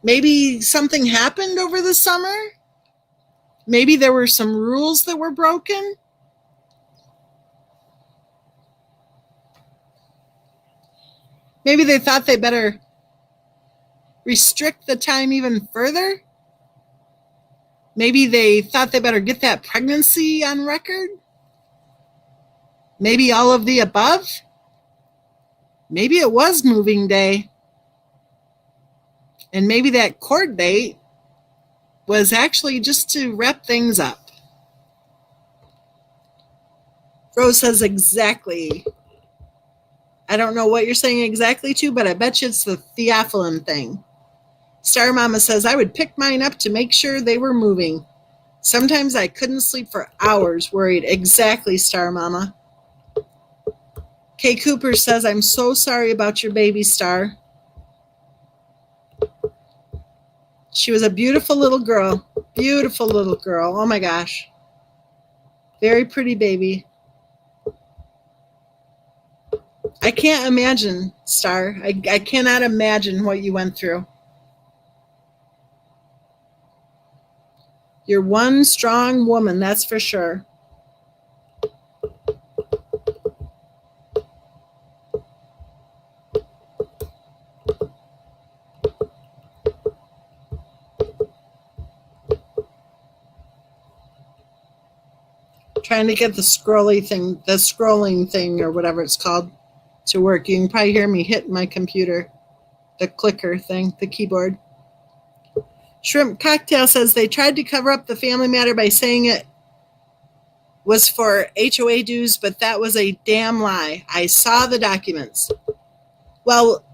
maybe something happened over the summer? Maybe there were some rules that were broken? Maybe they thought they better restrict the time even further? Maybe they thought they better get that pregnancy on record? Maybe all of the above? Maybe it was moving day. And maybe that court date was actually just to wrap things up. Rose says exactly. I don't know what you're saying exactly to, but I bet you it's the theophylline thing. Star Mama says, I would pick mine up to make sure they were moving. Sometimes I couldn't sleep for hours worried. Exactly, Star Mama. Kay Cooper says, I'm so sorry about your baby, Star. She was a beautiful little girl. Beautiful little girl. Oh my gosh. Very pretty baby. I can't imagine, Star. I cannot imagine what you went through. You're one strong woman, that's for sure. Trying to get the scrolling thing or whatever it's called to work. You can probably hear me hit my computer, the clicker thing, the keyboard. Shrimp Cocktail says they tried to cover up the family matter by saying it was for HOA dues, but that was a damn lie. I saw the documents. Well,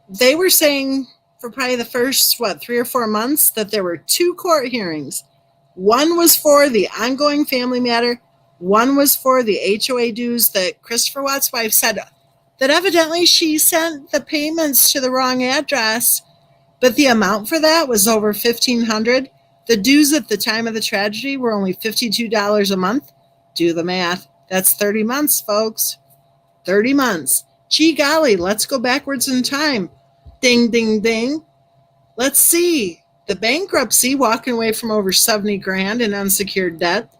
they were saying for probably the first, 3 or 4 months that there were 2 court hearings. One was for the ongoing family matter. One was for the HOA dues that Christopher Watt's wife said that evidently she sent the payments to the wrong address, but the amount for that was over $1,500. The dues at the time of the tragedy were only $52 a month. Do the math. That's 30 months, folks. 30 months. Gee golly, let's go backwards in time. Ding, ding, ding. Let's see. The bankruptcy, walking away from over 70 grand in unsecured debt.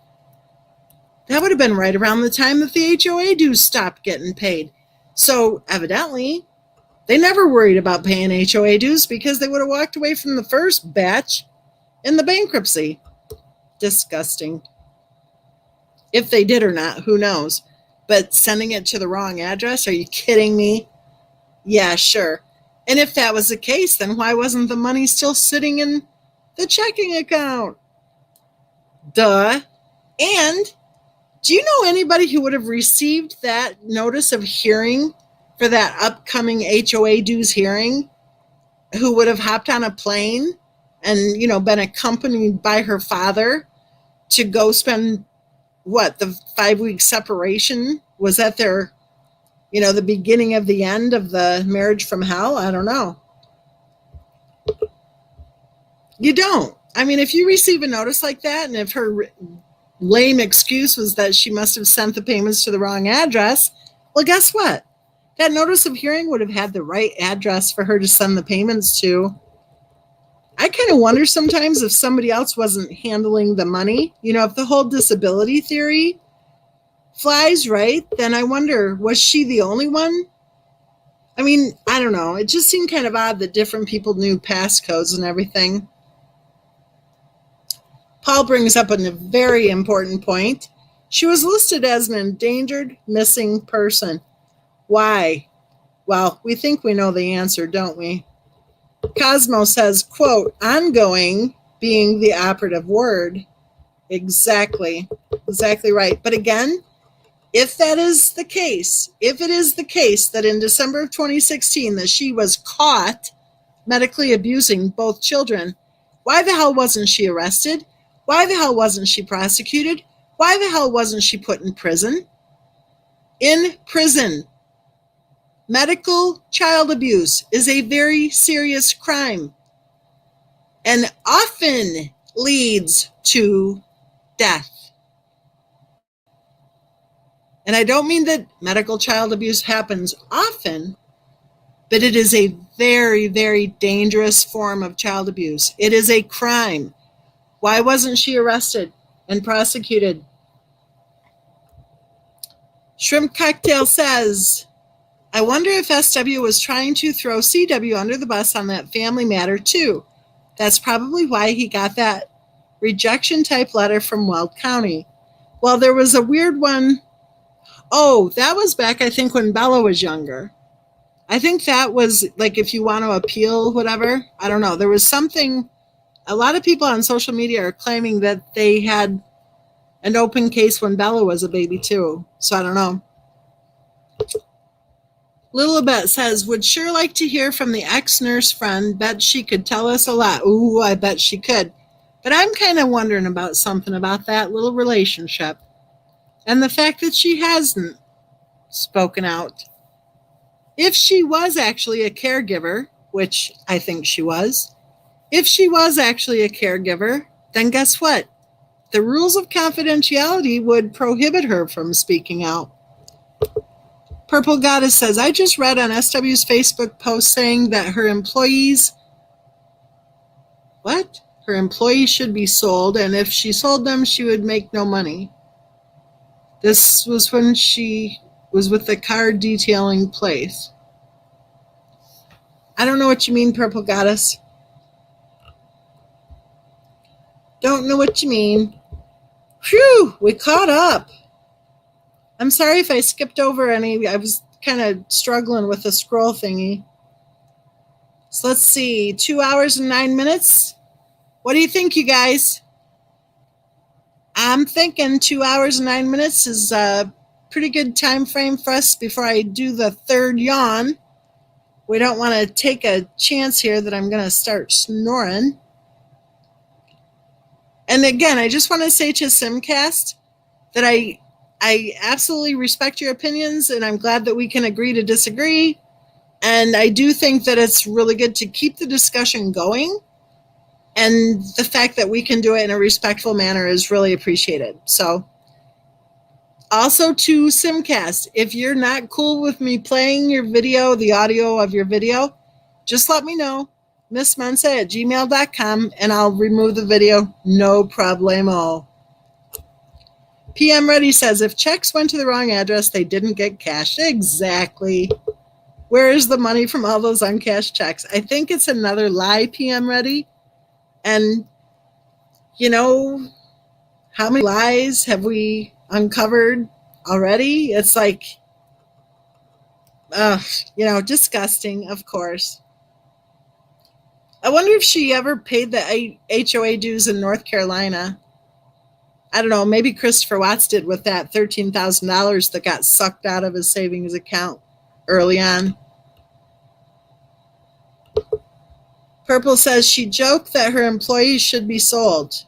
That would have been right around the time that the HOA dues stopped getting paid. So evidently, they never worried about paying HOA dues because they would have walked away from the first batch in the bankruptcy. Disgusting. If they did or not, who knows? But sending it to the wrong address, are you kidding me? Yeah, sure. And if that was the case, then why wasn't the money still sitting in the checking account? Duh. And do you know anybody who would have received that notice of hearing for that upcoming HOA dues hearing, who would have hopped on a plane and, been accompanied by her father to go spend, the 5-week separation? Was that their, the beginning of the end of the marriage from hell? I don't know. You don't. I mean, if you receive a notice like that, and if her lame excuse was that she must have sent the payments to the wrong address, well, guess what? That notice of hearing would have had the right address for her to send the payments to. I kind of wonder sometimes if somebody else wasn't handling the money. If the whole disability theory flies, right, then I wonder, was she the only one? I mean, I don't know. It just seemed kind of odd that different people knew passcodes and everything. Paul brings up a very important point. She was listed as an endangered missing person. Why? Well, we think we know the answer, don't we? Cosmo says, quote, ongoing being the operative word. Exactly right. But again, if that is the case, if it is the case that in December of 2016 that she was caught medically abusing both children, why the hell wasn't she arrested? Why the hell wasn't she prosecuted? Why the hell wasn't she put in prison? In prison. Medical child abuse is a very serious crime and often leads to death. And I don't mean that medical child abuse happens often, but it is a very, very dangerous form of child abuse. It is a crime. Why wasn't she arrested and prosecuted? Shrimp Cocktail says, I wonder if SW was trying to throw CW under the bus on that family matter too. That's probably why he got that rejection type letter from Weld County. Well, there was a weird one. Oh, that was back, I think, when Bella was younger. I think that was like if you want to appeal, whatever. I don't know. There was something. A lot of people on social media are claiming that they had an open case when Bella was a baby too. So I don't know. Lilibet says, would sure like to hear from the ex-nurse friend. Bet she could tell us a lot. Ooh, I bet she could. But I'm kind of wondering about something about that little relationship. And the fact that she hasn't spoken out. If she was actually a caregiver, which I think she was, if she was actually a caregiver, then guess what? The rules of confidentiality would prohibit her from speaking out. Purple Goddess says, I just read on SW's Facebook post saying that her employees should be sold, and if she sold them, she would make no money. This was when she was with the car detailing place. I don't know what you mean, Purple Goddess. Don't know what you mean. Phew, we caught up. I'm sorry if I skipped over any. I was kind of struggling with the scroll thingy. So let's see, 2 hours and 9 minutes. What do you think, you guys? I'm thinking 2 hours and 9 minutes is a pretty good time frame for us before I do the third yawn. We don't want to take a chance here that I'm going to start snoring. And again, I just want to say to Simcast that I absolutely respect your opinions, and I'm glad that we can agree to disagree. And I do think that it's really good to keep the discussion going. And the fact that we can do it in a respectful manner is really appreciated. So also to Simcast, if you're not cool with me playing your video, the audio of your video, just let me know. MissMensa@gmail.com, and I'll remove the video. No problemo. PM Ready says, if checks went to the wrong address, they didn't get cashed. Exactly. Where is the money from all those uncashed checks? I think it's another lie, PM Ready. And, you know, how many lies have we uncovered already? It's like, disgusting, of course. I wonder if she ever paid the HOA dues in North Carolina. I don't know, maybe Christopher Watts did with that $13,000 that got sucked out of his savings account early on. Purple says she joked that her employees should be sold.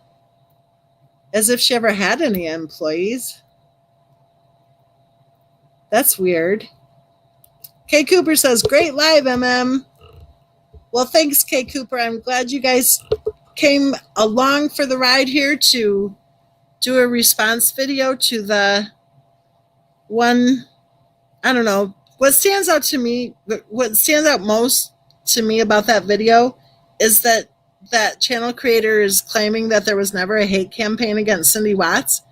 As if she ever had any employees. That's weird. Kay Cooper says, great live, MM. Well, thanks, Kay Cooper. I'm glad you guys came along for the ride here to do a response video to the one, I don't know, what stands out most to me about that video is that that channel creator is claiming that there was never a hate campaign against Cindy Watts.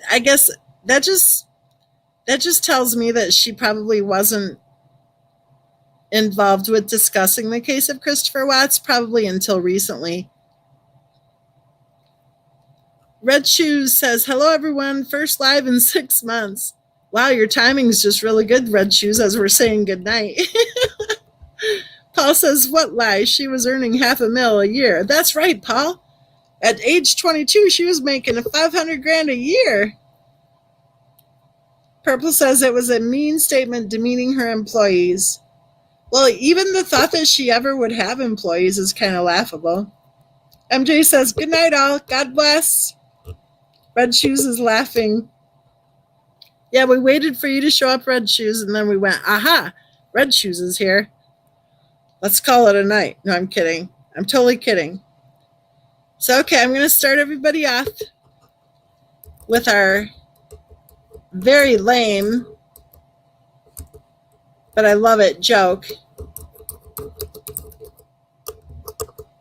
I guess that just tells me that she probably wasn't involved with discussing the case of Christopher Watts, probably until recently. Red Shoes says, hello, everyone. First live in 6 months. Wow, your timing's just really good, Red Shoes, as we're saying goodnight. Paul says, what lie? She was earning $500,000 a year. That's right, Paul. At age 22, she was making $500,000 a year. Purple says it was a mean statement demeaning her employees. Well, even the thought that she ever would have employees is kind of laughable. MJ says, good night, all. God bless. Red Shoes is laughing. Yeah, we waited for you to show up, Red Shoes, and then we went, aha, Red Shoes is here. Let's call it a night. No, I'm kidding. I'm totally kidding. So, okay, I'm going to start everybody off with our very lame, but I love it, joke.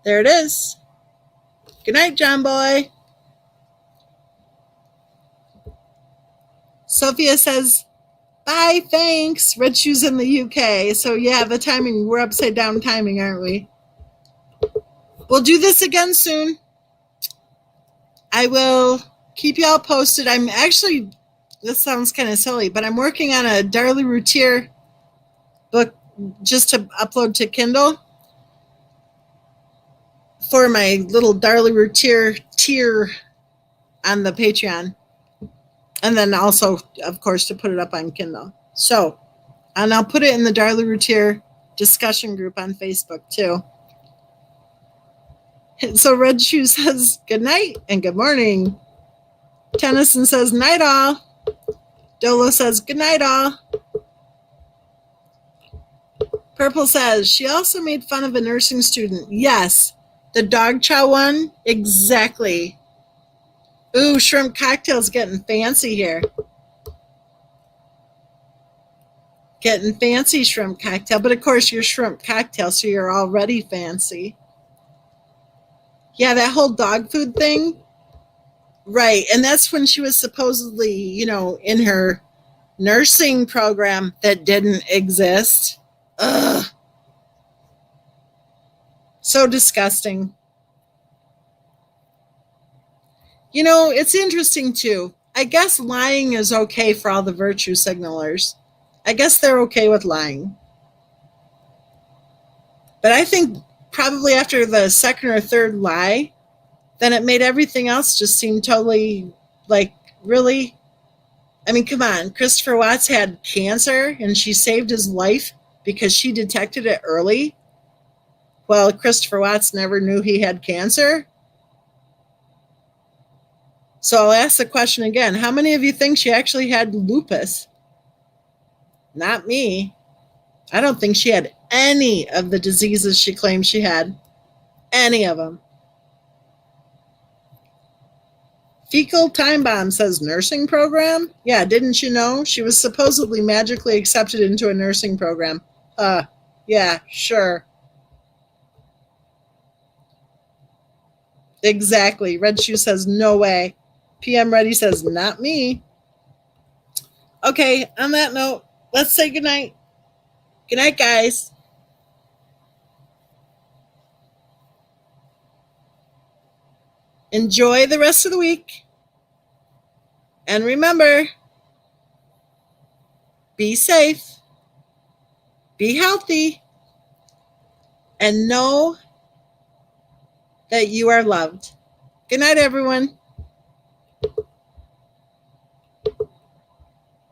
There it is. Good night, John Boy. Sophia says, bye, thanks. Red Shoes in the UK. So, yeah, the timing, we're upside down timing, aren't we? We'll do this again soon. I will keep you all posted. I'm actually, this sounds kind of silly, but I'm working on a Darlie Routier book just to upload to Kindle for my little Darlie Routier tier on the Patreon. And then also, of course, to put it up on Kindle. So, and I'll put it in the Darlie Routier discussion group on Facebook, too. So Red Shoe says good night and good morning. Tennyson says night all. Dolo says good night all. Purple says she also made fun of a nursing student. Yes, the dog chow one. Exactly. Ooh, shrimp cocktail's getting fancy here. Getting fancy, shrimp cocktail. But of course, you're shrimp cocktail, so you're already fancy. Yeah, that whole dog food thing. Right, and that's when she was supposedly, in her nursing program that didn't exist. Ugh. So disgusting. It's interesting, too. I guess lying is okay for all the virtue signalers. I guess they're okay with lying. But I think probably after the second or third lie, then it made everything else just seem totally, really? I mean, come on. Christopher Watts had cancer, and she saved his life because she detected it early. Well, Christopher Watts never knew he had cancer. So I'll ask the question again. How many of you think she actually had lupus? Not me. I don't think she had any of the diseases she claimed she had. Any of them. Fecal Time Bomb says nursing program? Yeah, didn't you know? She was supposedly magically accepted into a nursing program. Yeah, sure. Exactly. Red Shoe says no way. PM Ready says not me. Okay, on that note, let's say goodnight. Good night, guys. Enjoy the rest of the week. And remember, be safe, be healthy, and know that you are loved. Good night, everyone.